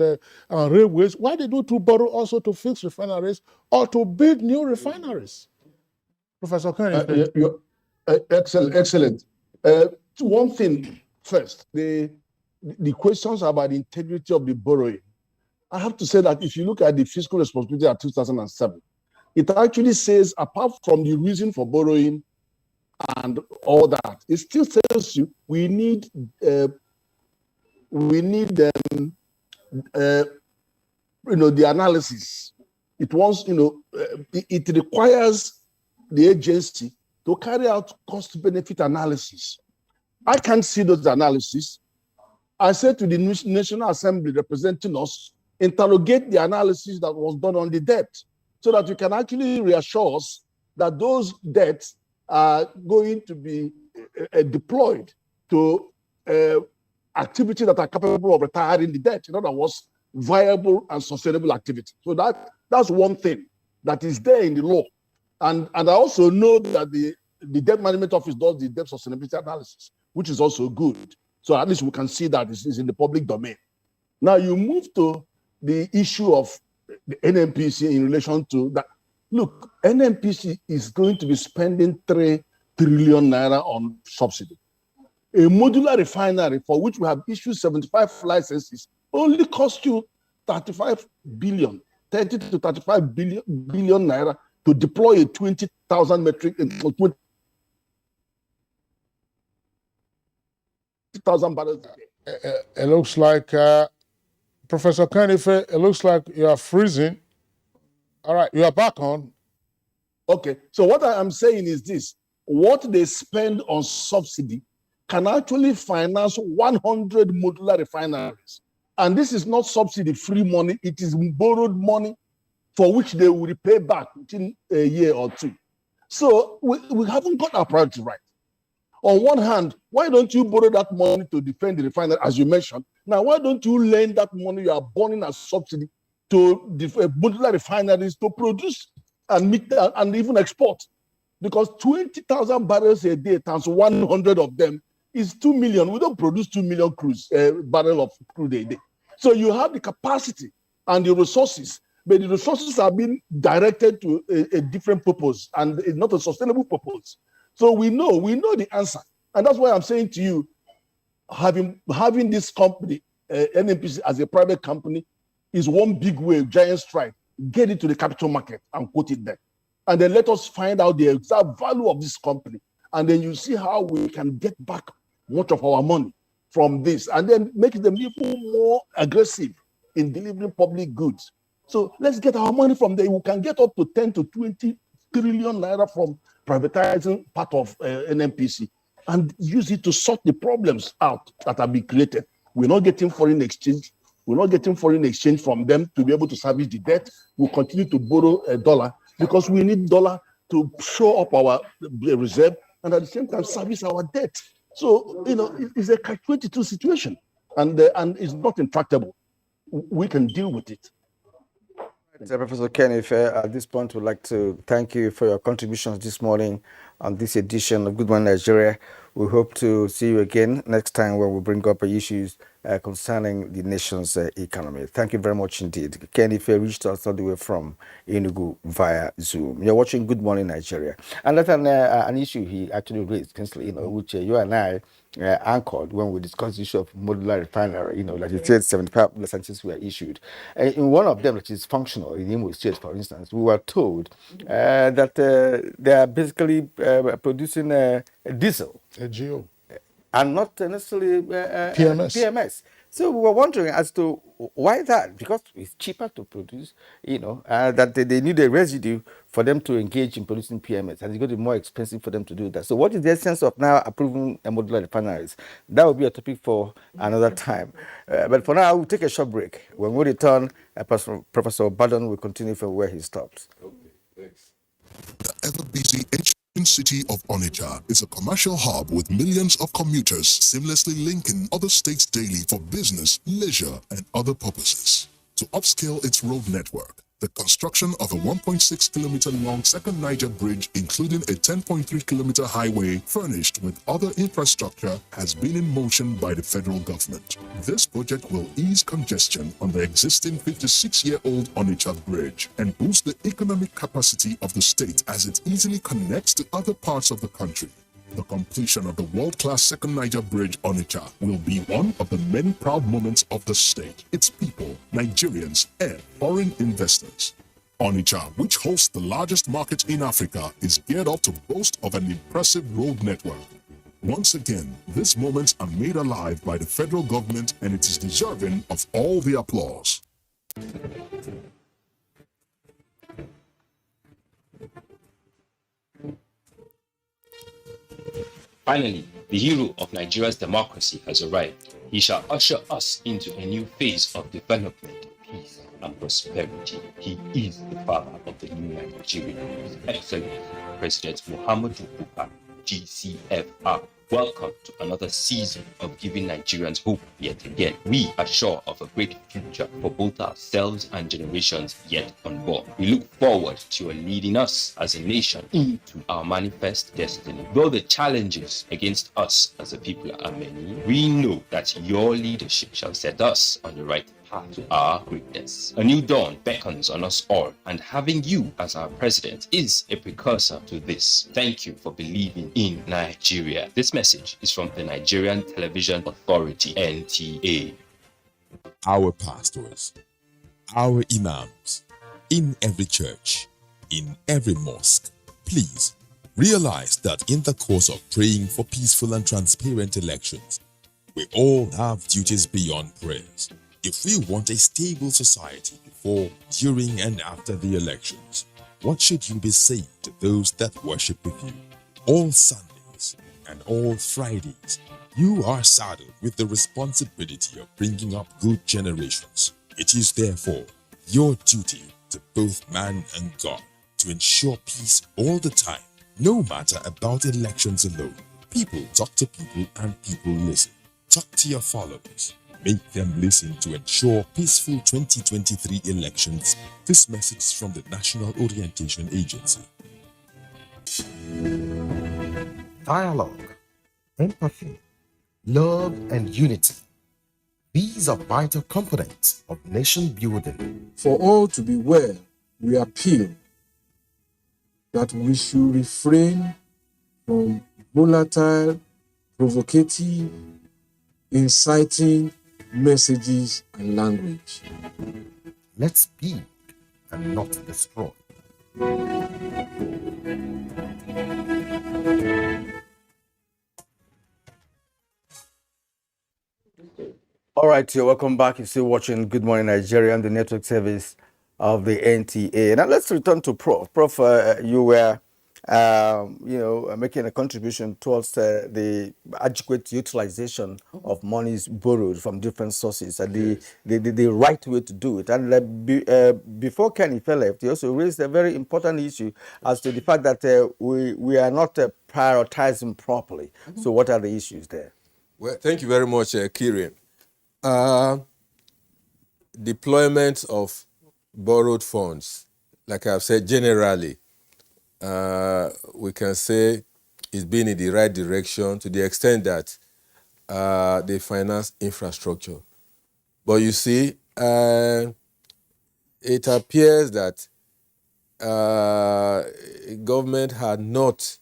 railways. Why did we to borrow also to fix refineries or to build new refineries? Professor Kennedy. Excellent. One thing first, the questions about the integrity of the borrowing. I have to say that if you look at the Fiscal Responsibility Act 2007, it actually says, apart from the reason for borrowing, and all that. It still tells you we need the analysis. It wants, it requires the agency to carry out cost-benefit analysis. I can't see those analyses. I said to the National Assembly representing us, interrogate the analysis that was done on the debt so that you can actually reassure us that those debts are going to be deployed to activities that are capable of retiring the debt. In other words, viable and sustainable activity. So that's one thing that is there in the law. And I also know that the Debt Management Office does the debt sustainability analysis, which is also good. So at least we can see that this is in the public domain. Now you move to the issue of the NNPC in relation to that. Look, NNPC is going to be spending 3 trillion naira on subsidy. A modular refinery for which we have issued 75 licenses only cost you 30 to 35 billion naira to deploy a 20,000 metric 20,000 barrels a day. It looks like, Professor Kanife, it looks like you are freezing. All right, you are back on. Okay, so what I am saying is this. What they spend on subsidy can actually finance 100 modular refineries. And this is not subsidy-free money. It is borrowed money for which they will repay back within a year or two. So we haven't got our priority right. On one hand, why don't you borrow that money to defend the refinery, as you mentioned? Now, why don't you lend that money you are burning as subsidy to modular refineries to produce and meet and even export? Because 20,000 barrels a day times 100 of them is 2 million. We don't produce 2 million barrel of crude a day. So you have the capacity and the resources, but the resources are being directed to a different purpose, and it's not a sustainable purpose. So we know the answer. And that's why I'm saying to you, having this company, NNPC, as a private company is one big way, giant strike. Get it to the capital market and quote it there. And then let us find out the exact value of this company. And then you see how we can get back much of our money from this and then make them even more aggressive in delivering public goods. So let's get our money from there. We can get up to 10 to 20 trillion naira from privatizing part of NNPC and use it to sort the problems out that have been created. We're not getting foreign exchange. We're not getting foreign exchange from them to be able to service the debt. We'll continue to borrow a dollar because we need dollar to show up our reserve and at the same time service our debt. So, it's a catch-22 situation and it's not intractable. We can deal with it. Professor Kanife, at this point, we'd like to thank you for your contributions this morning on this edition of Good Morning Nigeria. We hope to see you again next time when we bring up issues concerning the nation's economy. Thank you very much indeed. Kanife reached us all the way from Enugu via Zoom. You're watching Good Morning Nigeria. And that's an issue he actually raised, Kinsley, which you and I anchored when we discussed the issue of modular refinery, like you said, 75 licenses were issued. In one of them, which is functional, in Imo State, for instance, we were told that they are basically producing diesel. AGO. And not necessarily PMS. So we were wondering as to why that, because it's cheaper to produce, that they need a residue for them to engage in producing PMS, and it's going to be more expensive for them to do that. So what is the essence of now approving modular refineries? That will be a topic for another time. But for now, we'll take a short break. When we return, Professor Badon will continue from where he stops. Okay, thanks. The ever-busy ancient city of Onitsha is a commercial hub with millions of commuters seamlessly linking other states daily for business, leisure, and other purposes. To upscale its road network, the construction of a 1.6-kilometer long second Niger bridge, including a 10.3-kilometer highway furnished with other infrastructure, has been in motion by the federal government. This project will ease congestion on the existing 56-year-old Onitsha bridge and boost the economic capacity of the state as it easily connects to other parts of the country. The completion of the world-class second Niger Bridge Onitsha will be one of the many proud moments of the state, its people, Nigerians, and foreign investors. Onitsha, which hosts the largest market in Africa, is geared up to boast of an impressive road network. Once again, these moments are made alive by the federal government, and it is deserving of all the applause. Finally, the hero of Nigeria's democracy has arrived. He shall usher us into a new phase of development, peace, and prosperity. He is the father of the new Nigeria, His Excellency President Muhammadu Buhari, GCFR. Welcome to another season of giving Nigerians hope yet again. We are sure of a great future for both ourselves and generations yet unborn. We look forward to your leading us as a nation into our manifest destiny. Though the challenges against us as a people are many, we know that your leadership shall set us on the right path to our greatness. A new dawn beckons on us all, and having you as our president is a precursor to this. Thank you for believing in Nigeria. This message is from the Nigerian Television Authority, NTA. Our pastors, our imams, in every church, in every mosque, please realize that in the course of praying for peaceful and transparent elections, we all have duties beyond prayers. If we want a stable society before, during, and after the elections, what should you be saying to those that worship with you? All Sundays and all Fridays, you are saddled with the responsibility of bringing up good generations. It is therefore your duty to both man and God to ensure peace all the time, no matter about elections alone. People talk to people and people listen. Talk to your followers. Make them listen to ensure peaceful 2023 elections. This message is from the National Orientation Agency. Dialogue, empathy, love, and unity. These are vital components of nation building. For all to be well, we appeal that we should refrain from volatile, provocative, inciting messages and language. Let's build and not destroy. All right, you're welcome back. You're still watching Good Morning Nigeria, the network service of the NTA. Now let's return to Prof. Prof, you were, making a contribution towards the adequate utilization of monies borrowed from different sources and the right way to do it. And before Kenny left, he also raised a very important issue as to the fact that we are not prioritizing properly. So what are the issues there? Well, thank you very much, Kieran. Deployment of borrowed funds, like I've said, generally, we can say it's been in the right direction to the extent that they finance infrastructure. But you see, it appears that government had not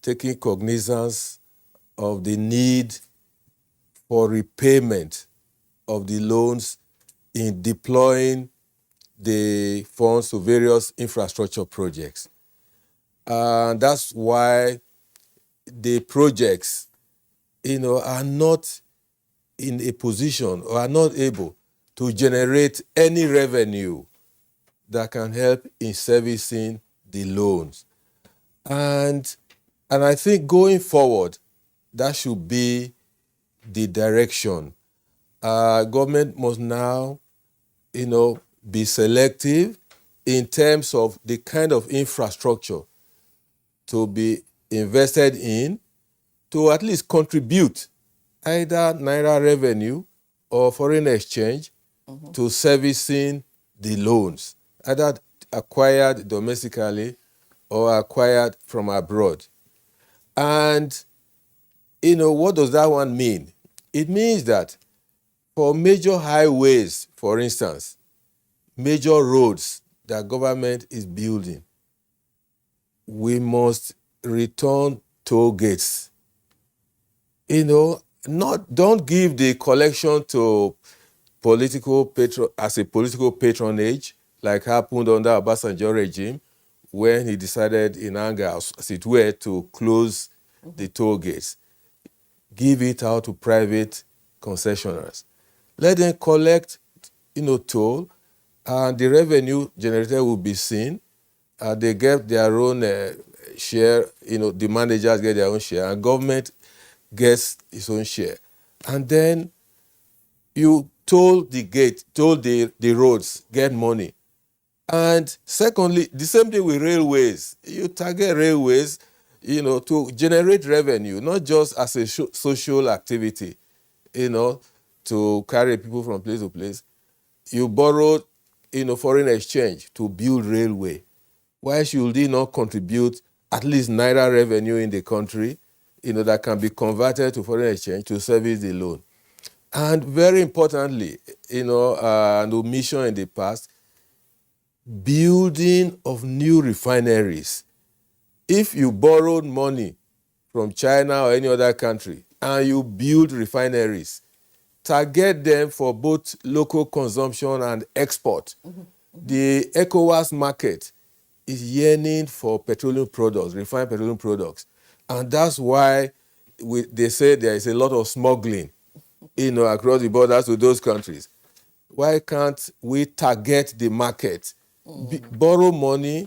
taken cognizance of the need for repayment of the loans in deploying the funds to various infrastructure projects. And that's why the projects, are not in a position or are not able to generate any revenue that can help in servicing the loans. And I think going forward, that should be the direction. Government must now, be selective in terms of the kind of infrastructure to be invested in to at least contribute either Naira revenue or foreign exchange to servicing the loans, either acquired domestically or acquired from abroad. And, what does that one mean? It means that for major highways, for instance, major roads that government is building, we must return toll gates. Don't give the collection to as a political patronage like happened under Obasanjo regime, when he decided in anger, as it were, to close the toll gates. Give it out to private concessionaires. Let them collect, toll, and the revenue generated will be seen. They get their own share, the managers get their own share, and government gets its own share. And then you toll the gate, toll the roads, get money. And secondly, the same thing with railways. You target railways, to generate revenue, not just as a social activity, to carry people from place to place. You borrow, foreign exchange to build railway. Why should they not contribute at least naira revenue in the country, that can be converted to foreign exchange to service the loan? And very importantly, an omission in the past, building of new refineries. If you borrowed money from China or any other country and you build refineries, target them for both local consumption and export. The ECOWAS market is yearning for petroleum products, refined petroleum products. And that's why they say there is a lot of smuggling, across the borders to those countries. Why can't we target the market, borrow money,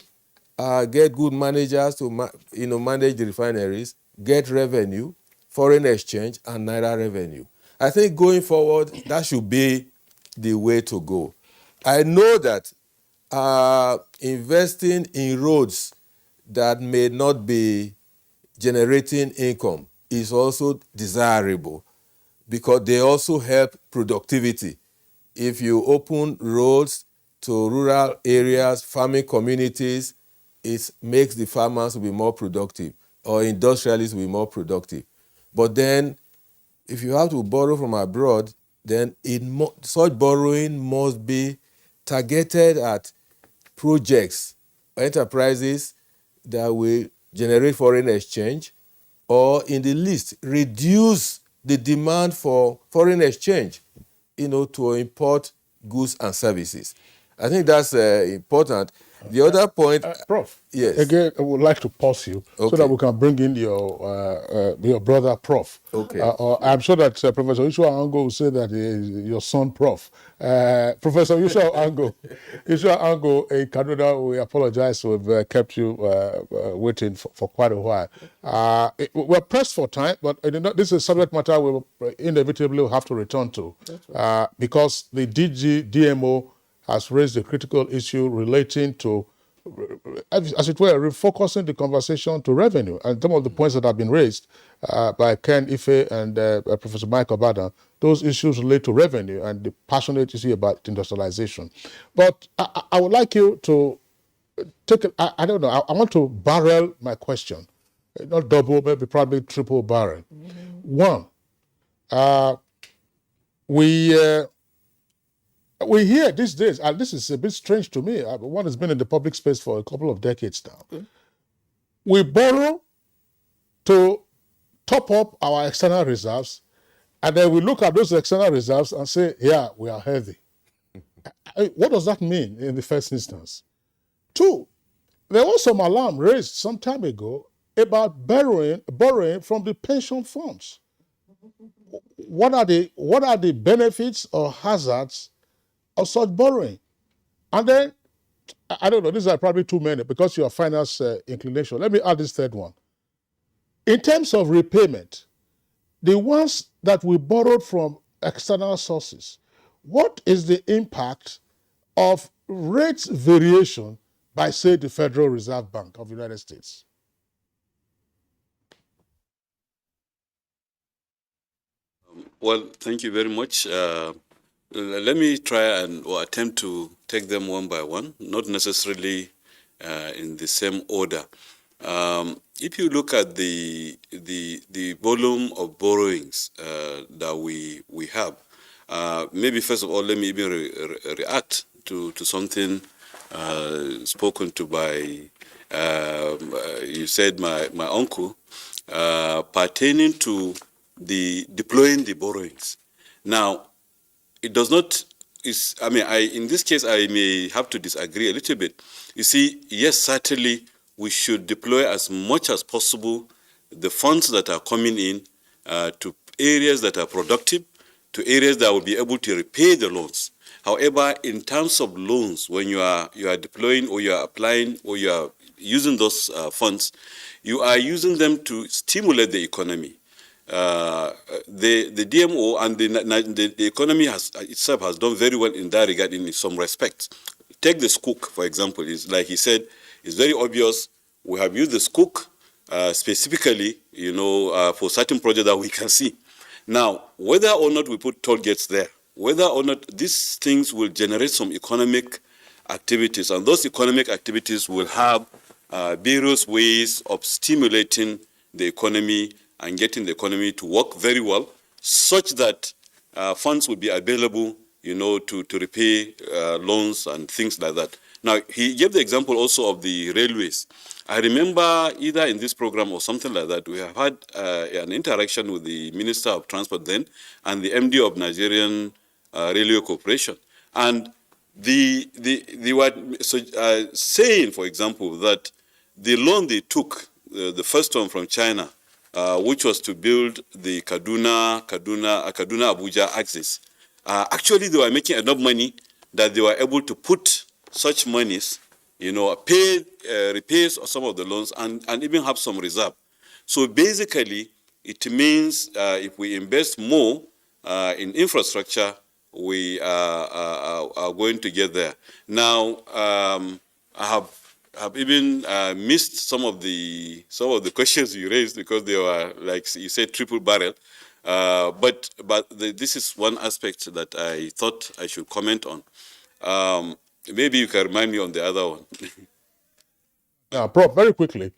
get good managers to manage the refineries, get revenue, foreign exchange, and naira revenue? I think going forward, that should be the way to go. I know that investing in roads that may not be generating income is also desirable, because they also help productivity. If you open roads to rural areas, farming communities, it makes the farmers be more productive, or industrialists be more productive. But then, if you have to borrow from abroad, then such borrowing must be targeted at projects, enterprises that will generate foreign exchange, or in the least reduce the demand for foreign exchange, to import goods and services. I think that's important. The other point, Prof. yes. Again, I would like to pause you so that we can bring in your brother, Prof. Okay. I'm sure that Professor Yusua Ango will say that he is your son, Prof. Professor Yusua Ango, in Kaduna, we apologize. We've kept you waiting for quite a while. We're pressed for time, but this is a subject matter we will inevitably have to return to, because the DMO has raised a critical issue relating to, as it were, refocusing the conversation to revenue. And some of the points that have been raised by Ken Ife and Professor Michael Badan, those issues relate to revenue and the passionate issue about industrialization. But I would like you to take, I don't know, I want to barrel my question. Not double, maybe probably triple barrel. One, we hear these days, and this is a bit strange to me, one has been in the public space for a couple of decades now. We borrow to top up our external reserves, and then we look at those external reserves and say, yeah, we are healthy. What does that mean in the first instance? Two, there was some alarm raised some time ago about borrowing from the pension funds. What are the benefits or hazards of such borrowing? And then, I don't know, these are probably too many because your finance inclination. Let me add this third one. In terms of repayment, the ones that we borrowed from external sources, what is the impact of rates variation by, say, the Federal Reserve Bank of the United States? Well, thank you very much. Let me try or attempt to take them one by one, not necessarily in the same order. If you look at the volume of borrowings that we have, maybe first of all, let me even react to something spoken to by, you said my uncle, pertaining to the deploying the borrowings. Now, it does not in this case, I may have to disagree a little bit. You see, yes, certainly we should deploy as much as possible the funds that are coming in to areas that are productive, to areas that will be able to repay the loans. However, in terms of loans, when you are deploying or you are applying or you are using those funds, you are using them to stimulate the economy. The DMO and the economy itself has done very well in that regard in some respects. Take the skook, for example. Is like he said, it's very obvious. We have used the skook specifically, for certain projects that we can see. Now, whether or not we put toll gates there, whether or not these things will generate some economic activities, and those economic activities will have various ways of stimulating the economy and getting the economy to work very well, such that funds will be available, to repay loans and things like that. Now, he gave the example also of the railways. I remember either in this program or something like that, we have had an interaction with the Minister of Transport then and the MD of Nigerian Railway Corporation. And they were saying, for example, that the loan they took, the first one from China, which was to build the Kaduna-Abuja axis, actually they were making enough money that they were able to put such monies, pay repairs of some of the loans and even have some reserve. So basically, it means if we invest more in infrastructure, we are going to get there. Now, I have even missed some of the questions you raised because they were, like you said, triple barrel. But this is one aspect that I thought I should comment on. Maybe you can remind me on the other one. Now, Prof, very quickly,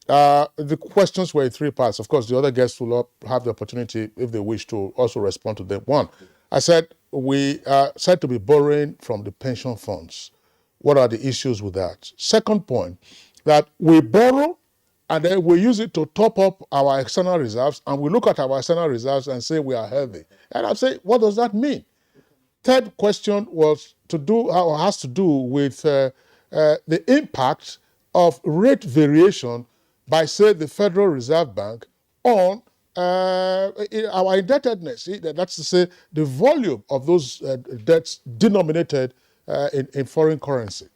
the questions were in three parts. Of course, the other guests will have the opportunity, if they wish, to also respond to them. One, I said we are said to be borrowing from the pension funds. What are the issues with that? Second point, that we borrow and then we use it to top up our external reserves, and we look at our external reserves and say we are healthy. And I say, what does that mean? Third question has to do with the impact of rate variation by, say, the Federal Reserve Bank on our indebtedness. That's to say, the volume of those debts denominated in foreign currency.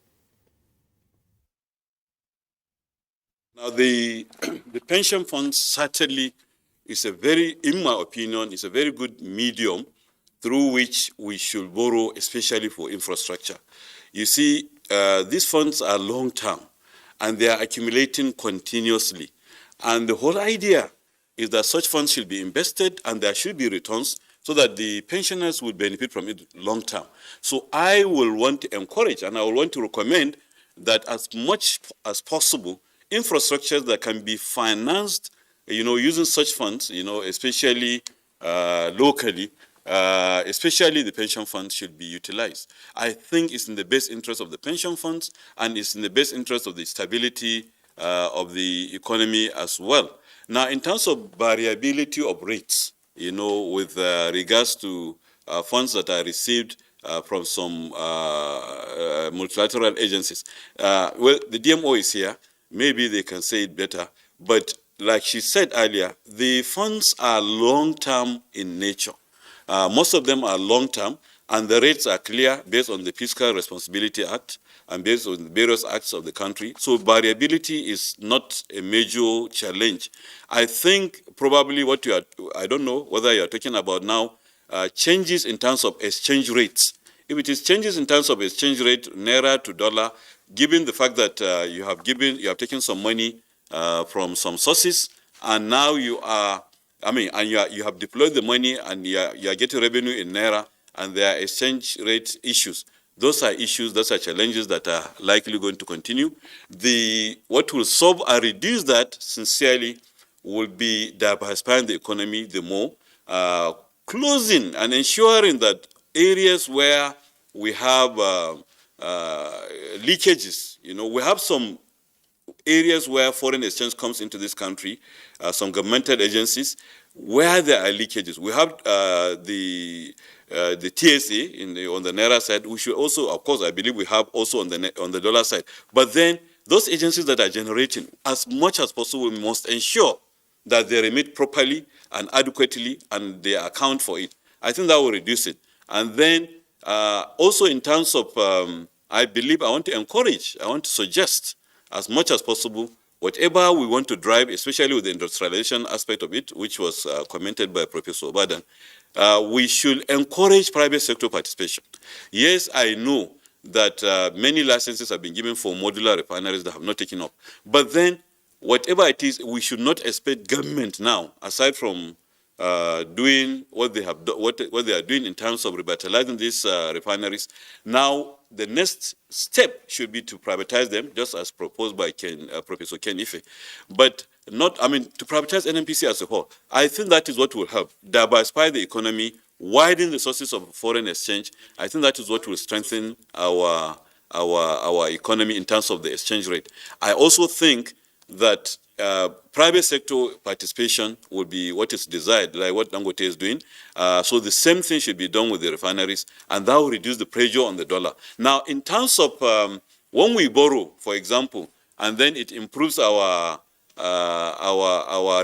Now, the pension fund certainly is in my opinion, is a very good medium through which we should borrow, especially for infrastructure. You see, these funds are long-term, and they are accumulating continuously. And the whole idea is that such funds should be invested, and there should be returns so that the pensioners will benefit from it long-term. So I will want to encourage, and I will want to recommend that as much as possible, infrastructure that can be financed, using such funds, especially locally, especially the pension funds should be utilized. I think it's in the best interest of the pension funds, and it's in the best interest of the stability of the economy as well. Now, in terms of variability of rates, with regards to funds that are received from some multilateral agencies, well, the DMO is here. Maybe they can say it better. But like she said earlier, the funds are long-term in nature. Most of them are long-term, and the rates are clear based on the Fiscal Responsibility Act and based on the various acts of the country. So variability is not a major challenge. I think probably I don't know whether you're talking about now changes in terms of exchange rates. If it is changes in terms of exchange rate, naira to dollar, given the fact that you have taken some money from some sources, and now you have deployed the money, and you are getting revenue in naira, and there are exchange rate issues. Those are issues, those are challenges that are likely going to continue. What will solve and reduce that, sincerely, will be diversifying the economy the more, closing and ensuring that areas where we have leakages, we have some areas where foreign exchange comes into this country, some governmental agencies. where there are leakages. We have the TSA on the Naira side. We should also, of course, I believe we have also on the dollar side. But then those agencies that are generating, as much as possible, we must ensure that they remit properly and adequately and they account for it. I think that will reduce it. And then also in terms of, I believe I want to suggest as much as possible, whatever we want to drive, especially with the industrialization aspect of it, which was commented by Professor Obadan, we should encourage private sector participation. Yes, I know that many licenses have been given for modular refineries that have not taken up. But then, whatever it is, we should not expect government now, aside from doing what they have what they are doing in terms of revitalizing these refineries. Now, the next step should be to privatize them, just as proposed by Professor Ken Ife, but not, I mean, to privatize NNPC as a whole. I think that is what will help diversify the economy, widen the sources of foreign exchange. I think that is what will strengthen our economy in terms of the exchange rate. I also think that private sector participation would be what is desired, like what Dangote is doing. So the same thing should be done with the refineries, and that will reduce the pressure on the dollar. Now, in terms of when we borrow, for example, and then it improves our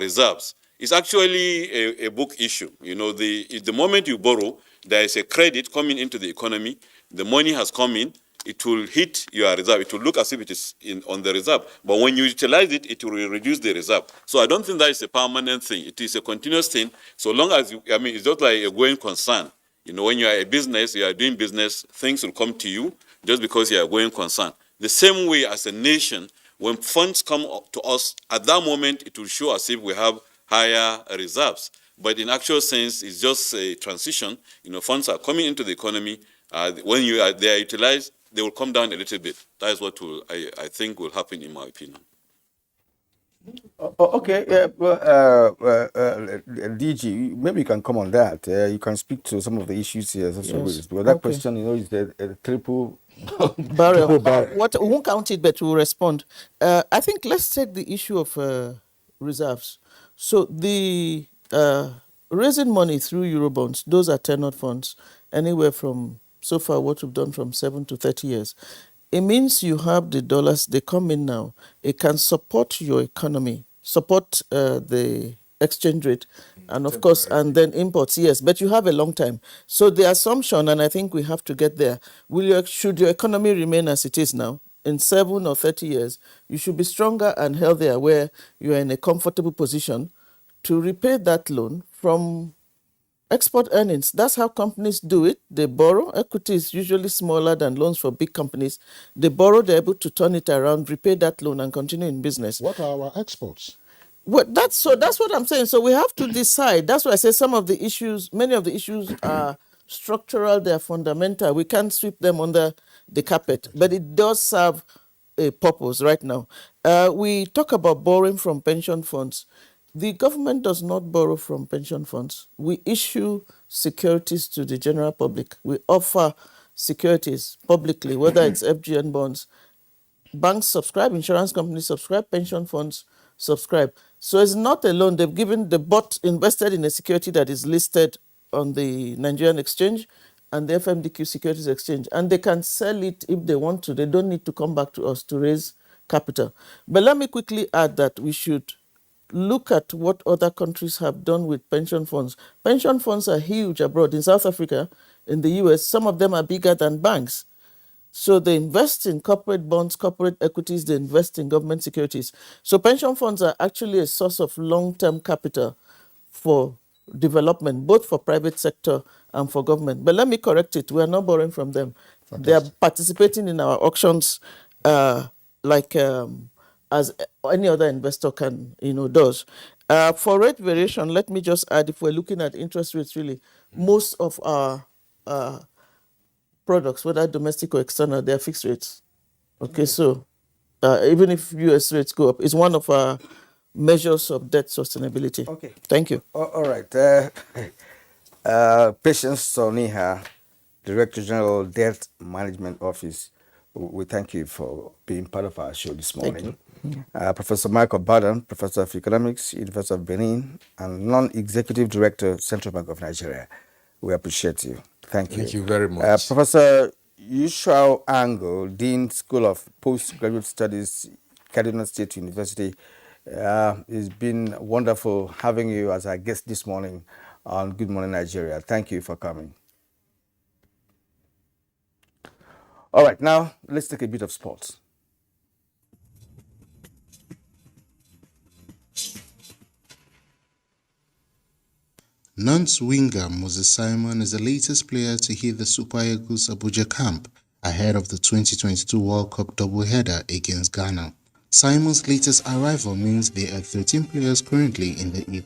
reserves, it's actually a book issue. You know, the moment you borrow, there is a credit coming into the economy. The money has come in. It will hit your reserve. It will look as if it is on the reserve. But when you utilize it, it will reduce the reserve. So I don't think that is a permanent thing. It is a continuous thing. So long as it's just like a going concern. You know, when you are a business, you are doing business, things will come to you just because you are going concern. The same way as a nation, when funds come to us, at that moment, it will show as if we have higher reserves. But in actual sense, it's just a transition. You know, funds are coming into the economy. When they are utilized, they will come down a little bit. That is what I think will happen, in my opinion. Okay, DG, maybe you can come on that. You can speak to some of the issues here. Yes. Because that Okay. question, is the triple Barrel. What we won't count it, but we'll respond. I think let's take the issue of reserves. So the raising money through Eurobonds, those are tenured funds, anywhere from, so far what we've done, from 7 to 30 years. It means you have the dollars, they come in now. It can support your economy, support the exchange rate, and of course, and then imports, yes, but you have a long time. So the assumption, and I think we have to get there, should your economy remain as it is now, in 7 or 30 years, you should be stronger and healthier, where you are in a comfortable position to repay that loan from export earnings. That's how companies do it. They borrow. Equity is usually smaller than loans for big companies. They borrow, they're able to turn it around, repay that loan, and continue in business. What are our exports? Well, that's what I'm saying. So we have to decide. That's why I say many of the issues are structural, they're fundamental. We can't sweep them under the carpet, but it does serve a purpose right now. We talk about borrowing from pension funds. The government does not borrow from pension funds. We issue securities to the general public. We offer securities publicly, whether it's FGN bonds. Banks subscribe, insurance companies subscribe, pension funds subscribe. So it's not a loan. They invested in a security that is listed on the Nigerian exchange and the FMDQ Securities Exchange, and they can sell it if they want to. They don't need to come back to us to raise capital. But let me quickly add that we should look at what other countries have done with pension funds. Pension funds are huge abroad. In South Africa, in the US, some of them are bigger than banks. So they invest in corporate bonds, corporate equities, they invest in government securities. So pension funds are actually a source of long-term capital for development, both for private sector and for government. But let me correct it. We are not borrowing from them. Fantastic. They are participating in our auctions as any other investor does. For rate variation, let me just add, if we're looking at interest rates, really, most of our products, whether domestic or external, they are fixed rates. Okay, so even if US rates go up, it's one of our measures of debt sustainability. Okay. Thank you. All right. Patience Soniha, Director General, Debt Management Office. We thank you for being part of our show this morning. Professor Michael Badan, Professor of Economics, University of Benin, and Non-Executive Director, Central Bank of Nigeria. We appreciate you. Thank you. Thank you very much. Professor Yushao Ango, Dean, School of Postgraduate Studies, Kaduna State University. It's been wonderful having you as our guest this morning on Good Morning Nigeria. Thank you for coming. All right, now let's take a bit of sports. Nantes winger Moses Simon is the latest player to hit the Super Eagles Abuja camp ahead of the 2022 World Cup doubleheader against Ghana. Simon's latest arrival means there are 13 players currently in the Eagles